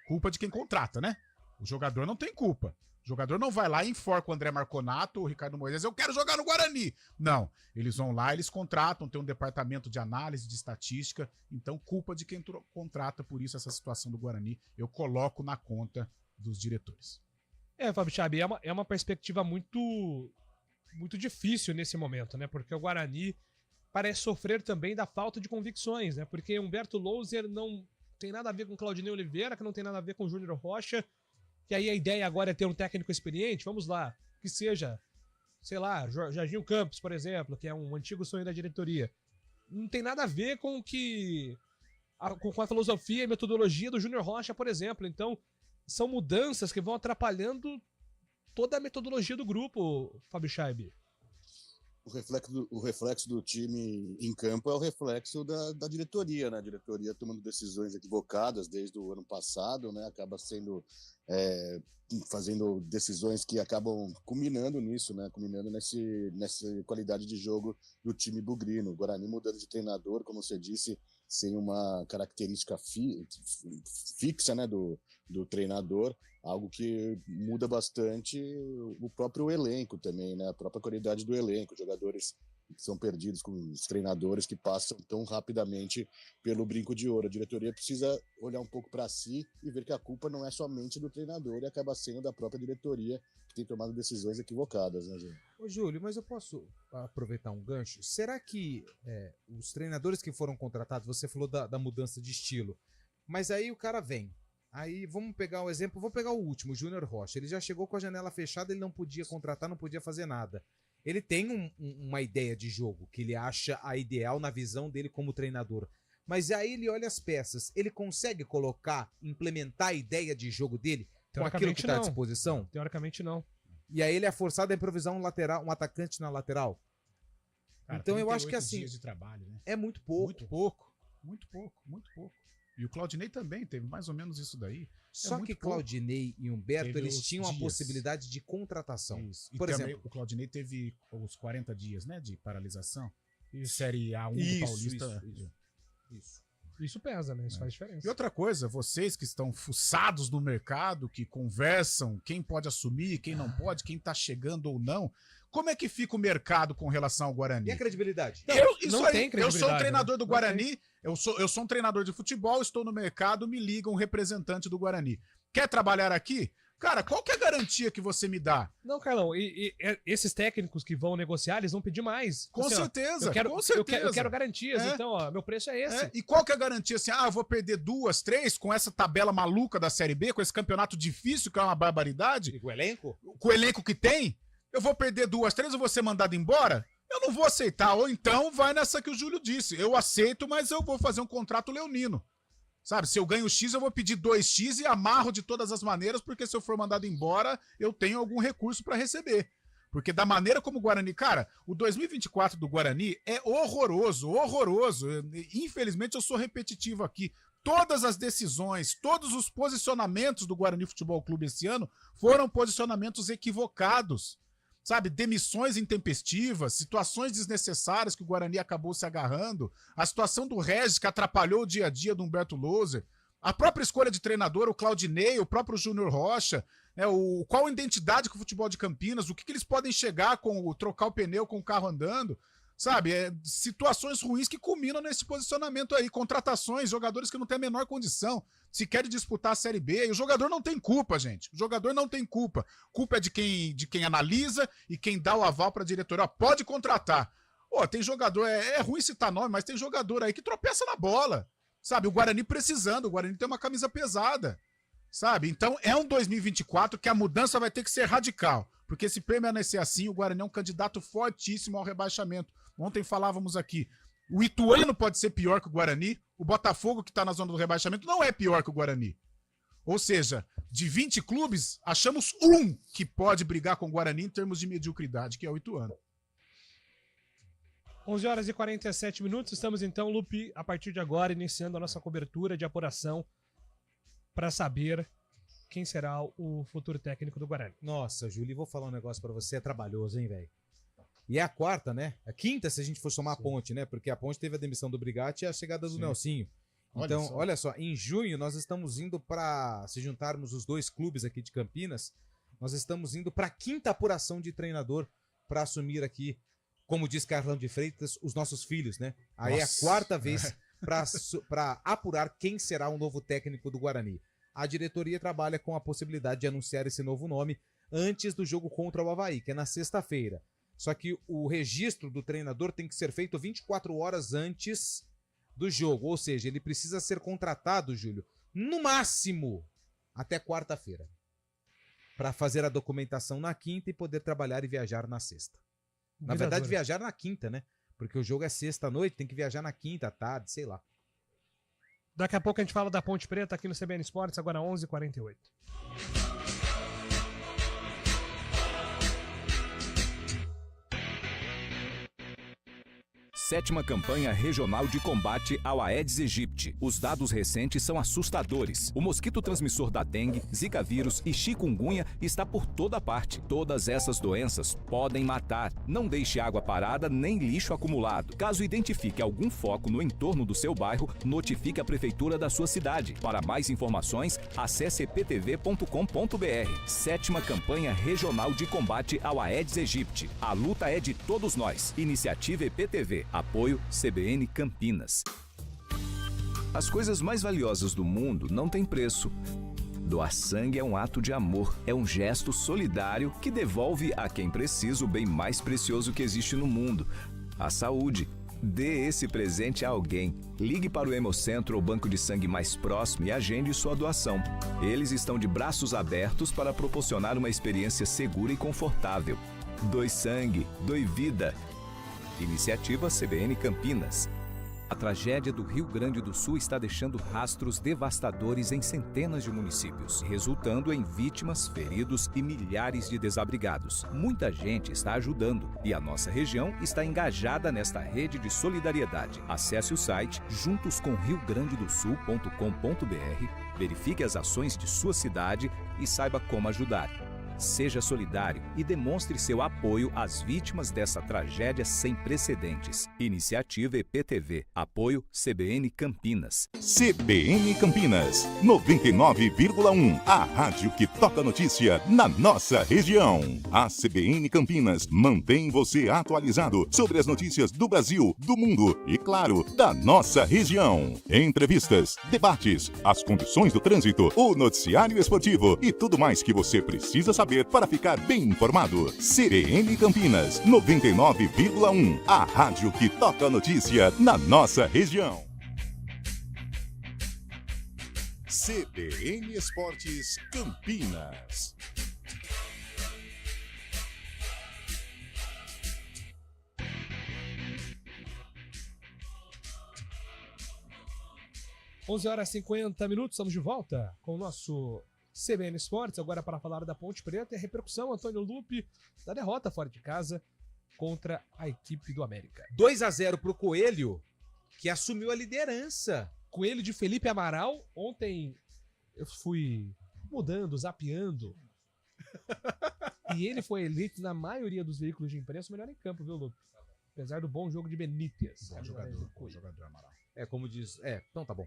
Culpa de quem contrata, né? O jogador não tem culpa. O jogador não vai lá e enforca o André Marconato ou o Ricardo Moisés, eu quero jogar no Guarani. Não, eles vão lá, eles contratam, tem um departamento de análise, de estatística, então culpa de quem contrata, por isso essa situação do Guarani eu coloco na conta dos diretores. Fábio Chabi, é uma perspectiva muito, muito difícil nesse momento, né? Porque o Guarani parece sofrer também da falta de convicções, né? Porque Humberto Louser não tem nada a ver com Claudinei Oliveira, que não tem nada a ver com Júnior Rocha. E aí a ideia agora é ter um técnico experiente, vamos lá, que seja, sei lá, Jorginho Campos, por exemplo, que é um antigo sonho da diretoria. Não tem nada a ver com com a filosofia e metodologia do Júnior Rocha, por exemplo. Então, são mudanças que vão atrapalhando toda a metodologia do grupo, Fábio Chaib. O reflexo do time em campo é o reflexo da diretoria, né? A diretoria tomando decisões equivocadas desde o ano passado, né? Acaba fazendo decisões que acabam culminando nisso, né? Culminando nessa qualidade de jogo do time bugrino. O Guarani mudando de treinador, como você disse, sem uma característica fixa, né? Do treinador, algo que muda bastante o próprio elenco também, né? A própria qualidade do elenco, jogadores que são perdidos com os treinadores que passam tão rapidamente pelo brinco de ouro. A diretoria precisa olhar um pouco para si e ver que a culpa não é somente do treinador e acaba sendo da própria diretoria que tem tomado decisões equivocadas, né, Júlio? Ô, Júlio, mas eu posso aproveitar um gancho? Será que os treinadores que foram contratados, você falou da mudança de estilo, mas aí o cara vem. Aí vamos pegar o exemplo, vou pegar o último, o Júnior Rocha. Ele já chegou com a janela fechada, ele não podia contratar, não podia fazer nada. Ele tem uma ideia de jogo que ele acha a ideal na visão dele como treinador. Mas aí ele olha as peças, ele consegue implementar a ideia de jogo dele com aquilo que está à disposição? Teoricamente não. E aí ele é forçado a improvisar um atacante na lateral. Cara, então eu acho que assim, dias de trabalho, né? é muito pouco. Muito pouco. E o Claudinei também teve mais ou menos isso daí. Só que Claudinei e Humberto, eles tinham a possibilidade de contratação. Isso. E por também exemplo, o Claudinei teve os 40 dias, né, de paralisação. Série A1 do Paulista. Isso pesa, né? Isso faz diferença. E outra coisa, vocês que estão fuçados no mercado, que conversam, quem pode assumir, quem não pode, quem tá chegando ou não, como é que fica o mercado com relação ao Guarani? E a credibilidade? Não tem credibilidade. Eu sou um treinador do Guarani, eu sou um treinador de futebol, estou no mercado, me liga um representante do Guarani. Quer trabalhar aqui? Cara, qual que é a garantia que você me dá? Não, Carlão, e esses técnicos que vão negociar, eles vão pedir mais. Com assim, certeza, eu quero garantias, então, ó, meu preço é esse. E qual que é a garantia assim, eu vou perder 2, 3 com essa tabela maluca da Série B, com esse campeonato difícil, que é uma barbaridade? E com o elenco? Com o elenco que tem? Eu vou perder 2, 3, eu vou ser mandado embora? Eu não vou aceitar. Ou então vai nessa que o Júlio disse. Eu aceito, mas eu vou fazer um contrato leonino. Sabe, se eu ganho X, eu vou pedir 2X e amarro de todas as maneiras, porque se eu for mandado embora, eu tenho algum recurso para receber. Porque da maneira como o Guarani... Cara, o 2024 do Guarani é horroroso. Infelizmente, eu sou repetitivo aqui. Todas as decisões, todos os posicionamentos do Guarani Futebol Clube esse ano foram posicionamentos equivocados. Sabe, demissões intempestivas, situações desnecessárias que o Guarani acabou se agarrando, a situação do Regis que atrapalhou o dia a dia do Humberto Louser, a própria escolha de treinador, o Claudinei, o próprio Júnior Rocha, qual a identidade com o futebol de Campinas, o que eles podem chegar com trocar o pneu com o carro andando, sabe, situações ruins que culminam nesse posicionamento aí, contratações, jogadores que não têm a menor condição, se querem disputar a Série B, e o jogador não tem culpa, gente, o jogador não tem culpa, culpa é de quem analisa e quem dá o aval para a diretoria, pode contratar. Tem jogador, é ruim citar nome, mas tem jogador aí que tropeça na bola, sabe, o Guarani precisando, o Guarani tem uma camisa pesada, sabe, então é um 2024 que a mudança vai ter que ser radical, porque se permanecer assim, o Guarani é um candidato fortíssimo ao rebaixamento. Ontem falávamos aqui, o Ituano pode ser pior que o Guarani, o Botafogo, que está na zona do rebaixamento, não é pior que o Guarani. Ou seja, de 20 clubes, achamos um que pode brigar com o Guarani em termos de mediocridade, que é o Ituano. 11 horas e 47 minutos, estamos então, Lupe, a partir de agora, iniciando a nossa cobertura de apuração para saber quem será o futuro técnico do Guarani. Nossa, Júlio, vou falar um negócio para você, é trabalhoso, hein, velho? E é a quarta, né? A quinta, se a gente for somar a Ponte, né? Porque a Ponte teve a demissão do Brigatti e a chegada do Nelsinho. Então, olha só, em junho nós estamos indo para, se juntarmos os dois clubes aqui de Campinas, nós estamos indo para a quinta apuração de treinador para assumir aqui, como diz Carlão de Freitas, os nossos filhos, né? Aí é a quarta vez para apurar quem será o novo técnico do Guarani. A diretoria trabalha com a possibilidade de anunciar esse novo nome antes do jogo contra o Avaí, que é na sexta-feira. Só que o registro do treinador tem que ser feito 24 horas antes do jogo. Ou seja, ele precisa ser contratado, Júlio, no máximo até quarta-feira, para fazer a documentação na quinta e poder trabalhar e viajar na sexta. Na verdade, viajar na quinta, né? Porque o jogo é sexta-noite, tem que viajar na quinta, tarde, sei lá. Daqui a pouco a gente fala da Ponte Preta aqui no CBN Esportes, agora 11h48. Sétima campanha regional de combate ao Aedes aegypti. Os dados recentes são assustadores. O mosquito transmissor da dengue, zika vírus e chikungunya está por toda parte. Todas essas doenças podem matar. Não deixe água parada nem lixo acumulado. Caso identifique algum foco no entorno do seu bairro, notifique a prefeitura da sua cidade. Para mais informações, acesse eptv.com.br. Sétima campanha regional de combate ao Aedes aegypti. A luta é de todos nós. Iniciativa EPTV. Apoio CBN Campinas. As coisas mais valiosas do mundo não têm preço. Doar sangue é um ato de amor, é um gesto solidário que devolve a quem precisa o bem mais precioso que existe no mundo, a saúde. Dê esse presente a alguém. Ligue para o Hemocentro ou banco de sangue mais próximo e agende sua doação. Eles estão de braços abertos para proporcionar uma experiência segura e confortável. Doe sangue, doe vida. Iniciativa CBN Campinas. A tragédia do Rio Grande do Sul está deixando rastros devastadores em centenas de municípios, resultando em vítimas, feridos e milhares de desabrigados. Muita gente está ajudando e a nossa região está engajada nesta rede de solidariedade. Acesse o site juntoscomriograndedosul.com.br, verifique as ações de sua cidade e saiba como ajudar. Seja solidário e demonstre seu apoio às vítimas dessa tragédia sem precedentes. Iniciativa EPTV. Apoio CBN Campinas. CBN Campinas, 99,1. A rádio que toca notícia na nossa região. A CBN Campinas mantém você atualizado sobre as notícias do Brasil, do mundo e, claro, da nossa região. Entrevistas, debates, as condições do trânsito, o noticiário esportivo e tudo mais que você precisa saber para ficar bem informado. CBN Campinas, 99,1. A rádio que toca a notícia na nossa região. CBN Esportes Campinas. Onze horas e 50 minutos, estamos de volta com o nosso CBN Esportes, agora para falar da Ponte Preta e a repercussão, Antônio Lupe, da derrota fora de casa contra a equipe do América. 2-0 pro Coelho, que assumiu a liderança. Coelho de Felipe Amaral, ontem eu fui mudando, zapeando, e ele foi eleito na maioria dos veículos de imprensa o melhor em campo, viu, Lupe? Apesar do bom jogo de Benítez. Bom jogador Amaral. Como diz... então tá bom.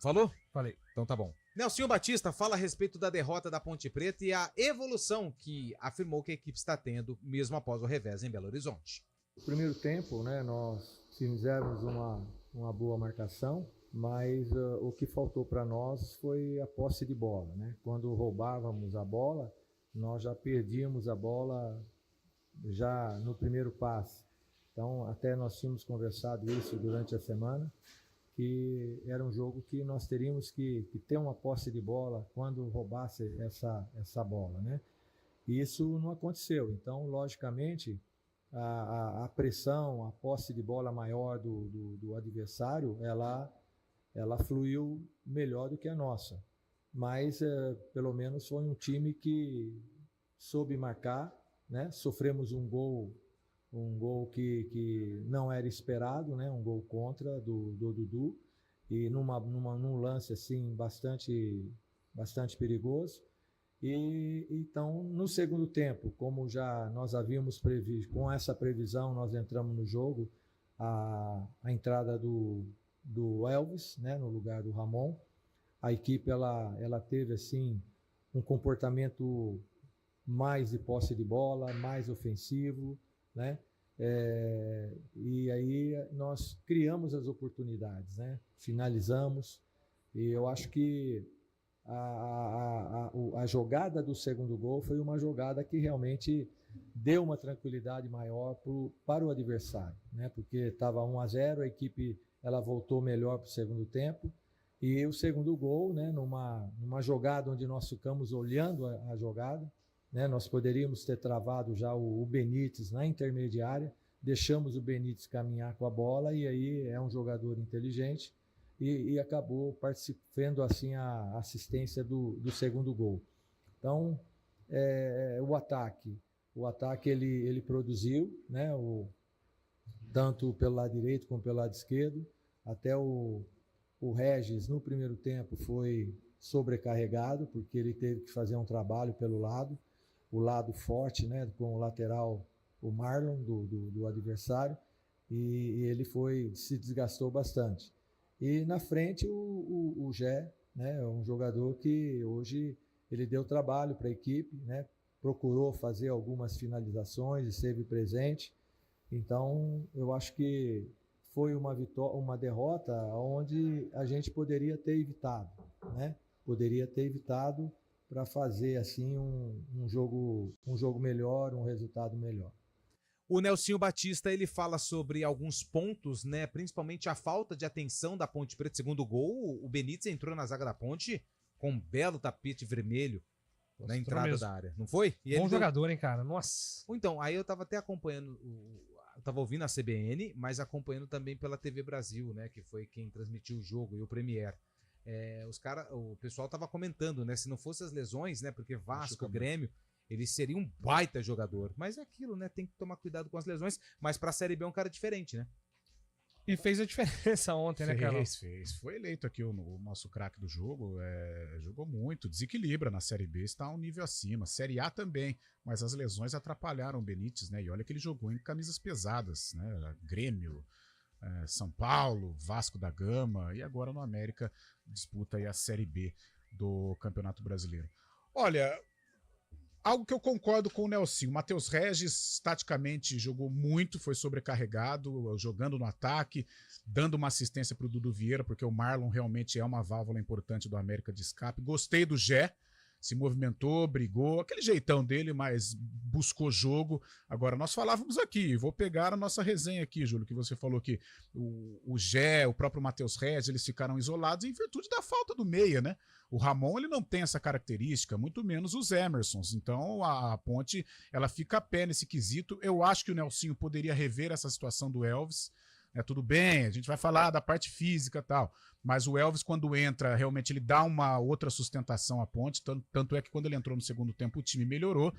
Falou? Falei. Então tá bom. Nelsinho Batista fala a respeito da derrota da Ponte Preta e a evolução que afirmou que a equipe está tendo, mesmo após o revés em Belo Horizonte. No primeiro tempo, né, nós fizemos uma boa marcação, mas o que faltou para nós foi a posse de bola, né? Quando roubávamos a bola, nós já perdíamos a bola já no primeiro passe. Então, até nós tínhamos conversado isso durante a semana, que era um jogo que nós teríamos que ter uma posse de bola quando roubasse essa bola, né? E isso não aconteceu. Então, logicamente, a pressão, a posse de bola maior do adversário, ela fluiu melhor do que a nossa. Mas, pelo menos, foi um time que soube marcar, né? Sofremos um gol que não era esperado, né? Um gol contra do Dudu, e num lance assim bastante perigoso. E então, no segundo tempo, como já nós havíamos previsto, com essa previsão nós entramos no jogo, a entrada do Elvis, né? No lugar do Ramon. A equipe ela teve assim um comportamento mais de posse de bola, mais ofensivo, né? E aí nós criamos as oportunidades, né? Finalizamos, e eu acho que a jogada do segundo gol foi uma jogada que realmente deu uma tranquilidade maior para o adversário, né? Porque estava 1-0, a equipe ela voltou melhor para o segundo tempo, e o segundo gol, né? Numa jogada onde nós ficamos olhando a jogada, né? Nós poderíamos ter travado já o Benítez na intermediária, deixamos o Benítez caminhar com a bola, e aí é um jogador inteligente e acabou participando assim a assistência do segundo gol. Então, o ataque ele produziu, né? Tanto pelo lado direito como pelo lado esquerdo. Até o Regis no primeiro tempo foi sobrecarregado, porque ele teve que fazer um trabalho pelo lado, o lado forte, né, com o lateral, o Marlon, do adversário, e ele se desgastou bastante. E na frente o Gé, né, um jogador que hoje ele deu trabalho para a equipe, né, procurou fazer algumas finalizações, esteve presente. Então eu acho que foi uma derrota onde a gente poderia ter evitado, né? Poderia ter evitado para fazer assim um jogo melhor, um resultado melhor. O Nelsinho Batista, ele fala sobre alguns pontos, né? Principalmente a falta de atenção da Ponte Preta. Segundo gol, o Benítez entrou na zaga da Ponte com um belo tapete vermelho na entrada da área, não foi? Bom jogador, hein, cara? Nossa. Então, aí eu tava até acompanhando tava ouvindo a CBN, mas acompanhando também pela TV Brasil, né? Que foi quem transmitiu o jogo e o Premier. O pessoal tava comentando, né? Se não fosse as lesões, né? Porque Vasco, Grêmio, ele seria um baita jogador. Mas é aquilo, né? Tem que tomar cuidado com as lesões. Mas pra Série B é um cara diferente, né? E fez a diferença ontem, né, Carlos? Fez. Foi eleito aqui o nosso craque do jogo. Jogou muito, desequilibra na Série B, está um nível acima. Série A também, mas as lesões atrapalharam o Benítez, né? E olha que ele jogou em camisas pesadas, né? Grêmio, São Paulo, Vasco da Gama e agora no América disputa aí a Série B do Campeonato Brasileiro. Olha, algo que eu concordo com o Nelson, o Matheus Regis taticamente jogou muito, foi sobrecarregado, jogando no ataque, dando uma assistência para o Dudu Vieira, porque o Marlon realmente é uma válvula importante do América de escape. Gostei do Gé, se movimentou, brigou, aquele jeitão dele, mas buscou jogo. Agora, nós falávamos aqui, vou pegar a nossa resenha aqui, Júlio, que você falou que o Gé, o próprio Matheus Regis, eles ficaram isolados em virtude da falta do meia, né? O Ramon, ele não tem essa característica, muito menos os Emersons. Então, a Ponte, ela fica a pé nesse quesito. Eu acho que o Nelsinho poderia rever essa situação do Elvis. Tudo bem, a gente vai falar da parte física e tal, mas o Elvis, quando entra, realmente ele dá uma outra sustentação à Ponte, tanto é que quando ele entrou no segundo tempo, o time melhorou.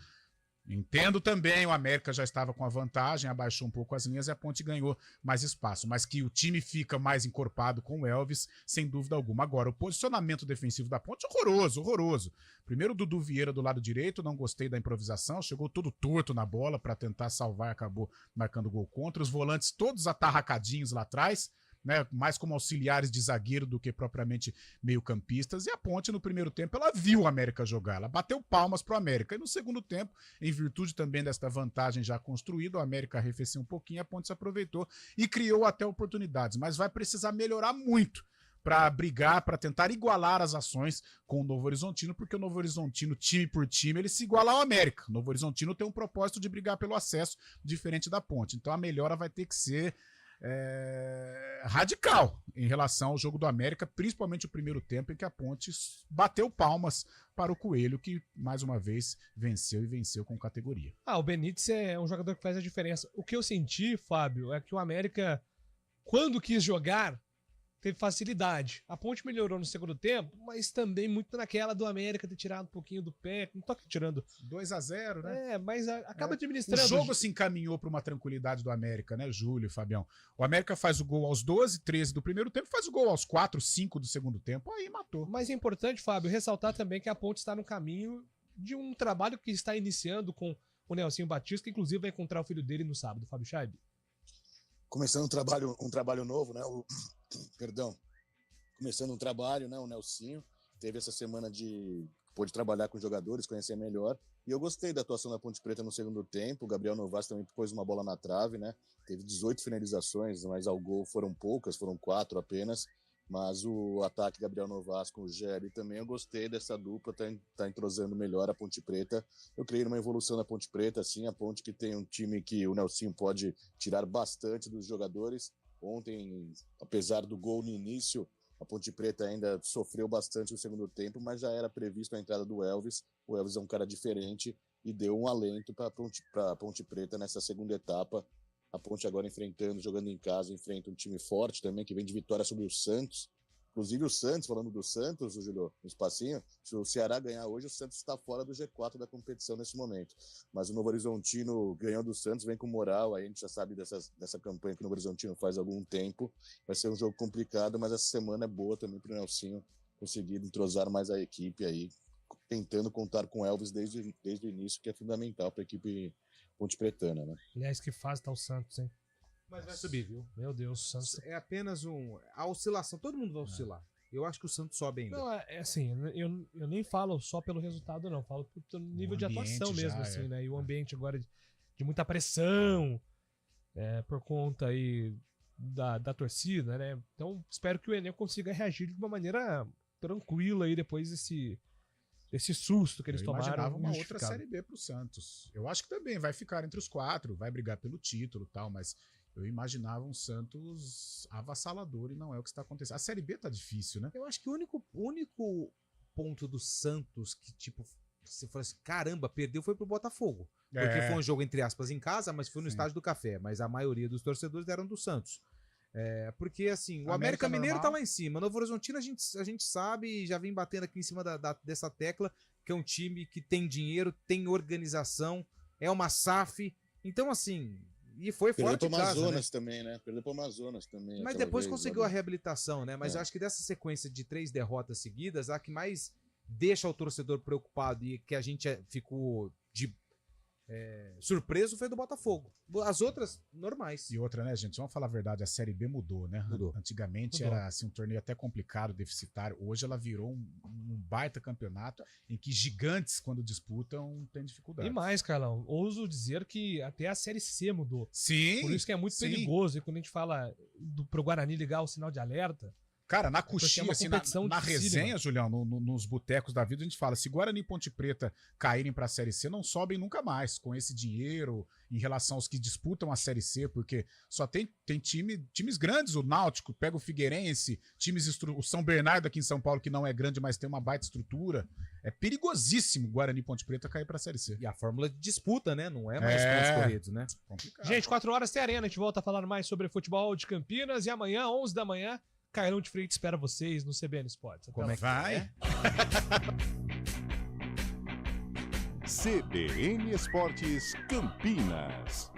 Entendo também, o América já estava com a vantagem, abaixou um pouco as linhas e a Ponte ganhou mais espaço, mas que o time fica mais encorpado com o Elvis, sem dúvida alguma. Agora, o posicionamento defensivo da Ponte, horroroso. Primeiro o Dudu Vieira do lado direito, não gostei da improvisação, chegou todo torto na bola para tentar salvar e acabou marcando gol contra. Os volantes todos atarracadinhos lá atrás, né, mais como auxiliares de zagueiro do que propriamente meio-campistas. E a Ponte, no primeiro tempo, ela viu o América jogar, ela bateu palmas pro América. E no segundo tempo, em virtude também desta vantagem já construída, o América arrefeceu um pouquinho, a Ponte se aproveitou e criou até oportunidades. Mas vai precisar melhorar muito para brigar, para tentar igualar as ações com o Novo Horizontino, porque o Novo Horizontino, time por time, ele se iguala ao América. O Novo Horizontino tem um propósito de brigar pelo acesso, diferente da Ponte. Então a melhora vai ter que ser radical em relação ao jogo do América, principalmente o primeiro tempo em que a Ponte bateu palmas para o Coelho, que mais uma vez venceu e venceu com categoria. O Benítez é um jogador que faz a diferença. O que eu senti, Fábio, é que o América, quando quis jogar, teve facilidade. A Ponte melhorou no segundo tempo, mas também muito naquela do América ter tirado um pouquinho do pé. Não tô aqui tirando 2-0, né? Mas acaba administrando. O jogo se encaminhou para uma tranquilidade do América, né, Júlio e Fabião? O América faz o gol aos 12, 13 do primeiro tempo, faz o gol aos 4, 5 do segundo tempo, aí matou. Mas é importante, Fábio, ressaltar também que a Ponte está no caminho de um trabalho que está iniciando com o Nelsinho Batista, que inclusive vai encontrar o filho dele no sábado, Fábio Chaib. Começando um trabalho novo, né? Começando um trabalho, né? O Nelsinho teve essa semana pôde trabalhar com jogadores, conhecer melhor. E eu gostei da atuação da Ponte Preta no segundo tempo. O Gabriel Novas também pôs uma bola na trave, né? Teve 18 finalizações, mas ao gol foram poucas, foram 4 apenas. Mas o ataque Gabriel Novas com o Géry também, eu gostei dessa dupla, tá entrosando melhor a Ponte Preta. Eu creio numa evolução da Ponte Preta, assim, a Ponte que tem um time que o Nelsinho pode tirar bastante dos jogadores. Ontem, apesar do gol no início, a Ponte Preta ainda sofreu bastante no segundo tempo, mas já era previsto a entrada do Elvis. O Elvis é um cara diferente e deu um alento para a Ponte Preta nessa segunda etapa. A Ponte agora jogando em casa, enfrenta um time forte também, que vem de vitória sobre o Santos. Inclusive o Santos, falando do Santos, Júlio, no espacinho, se o Ceará ganhar hoje, o Santos está fora do G4 da competição nesse momento. Mas o Novo Horizontino ganhou do Santos, vem com moral, aí a gente já sabe dessa campanha que o Novo Horizontino faz há algum tempo. Vai ser um jogo complicado, mas essa semana é boa também para o Nelsinho conseguir entrosar mais a equipe aí, tentando contar com o Elvis desde o início, que é fundamental para a equipe Ponte Pretana, né? Aliás, que fase tá o Santos, hein? Mas vai subir, viu? Meu Deus, o Santos... É apenas a oscilação, todo mundo vai oscilar. Eu acho que o Santos sobe ainda. Não, assim, eu nem falo só pelo resultado, não. Falo pelo nível de atuação mesmo, assim, né? E o ambiente agora de muita pressão, por conta aí da torcida, né? Então, espero que o Enem consiga reagir de uma maneira tranquila aí depois desse susto que eles tomaram. Eu imaginava uma outra Série B pro Santos. Eu acho que também vai ficar entre os 4, vai brigar pelo título e tal, mas eu imaginava um Santos avassalador e não é o que está acontecendo. A Série B tá difícil, né? Eu acho que o único ponto do Santos que, tipo, você falou assim, caramba, perdeu, foi pro Botafogo. Porque foi um jogo, entre aspas, em casa, mas foi no Estádio do Café. Mas a maioria dos torcedores eram do Santos. Porque, assim, o América Mineiro tá lá em cima. Novo Horizontino, a gente sabe e já vem batendo aqui em cima dessa tecla, que é um time que tem dinheiro, tem organização, é uma SAF. Então, assim, e foi fora de casa, Amazonas, né? Também, né? Perdeu pro Amazonas também. Mas depois conseguiu a reabilitação, né? Mas eu acho que dessa sequência de 3 derrotas seguidas, a que mais deixa o torcedor preocupado e que a gente ficou surpreso foi do Botafogo. As outras, normais. E outra, né, gente? Vamos falar a verdade, a Série B mudou, né? Antigamente era assim, um torneio até complicado, deficitário. Hoje ela virou um baita campeonato em que gigantes, quando disputam, têm dificuldade. E mais, Carlão, ouso dizer que até a Série C mudou. Sim. Por isso que é muito perigoso. E quando a gente fala pro Guarani ligar o sinal de alerta... Cara, na coxinha, assim, na resenha, Julião, nos botecos da vida, a gente fala, se Guarani e Ponte Preta caírem pra Série C, não sobem nunca mais com esse dinheiro em relação aos que disputam a Série C, porque só tem times grandes, o Náutico, pega o Figueirense, o São Bernardo aqui em São Paulo, que não é grande, mas tem uma baita estrutura. É perigosíssimo Guarani e Ponte Preta cair pra Série C. E a fórmula de disputa, né? Não é mais pontos corridos, né? Complicado. Gente, 4 horas tem Arena, a gente volta a falar mais sobre futebol de Campinas e amanhã, 11 da manhã, Cairão de Freitas espera vocês no CBN Esportes. Como é que vai? CBN Esportes Campinas.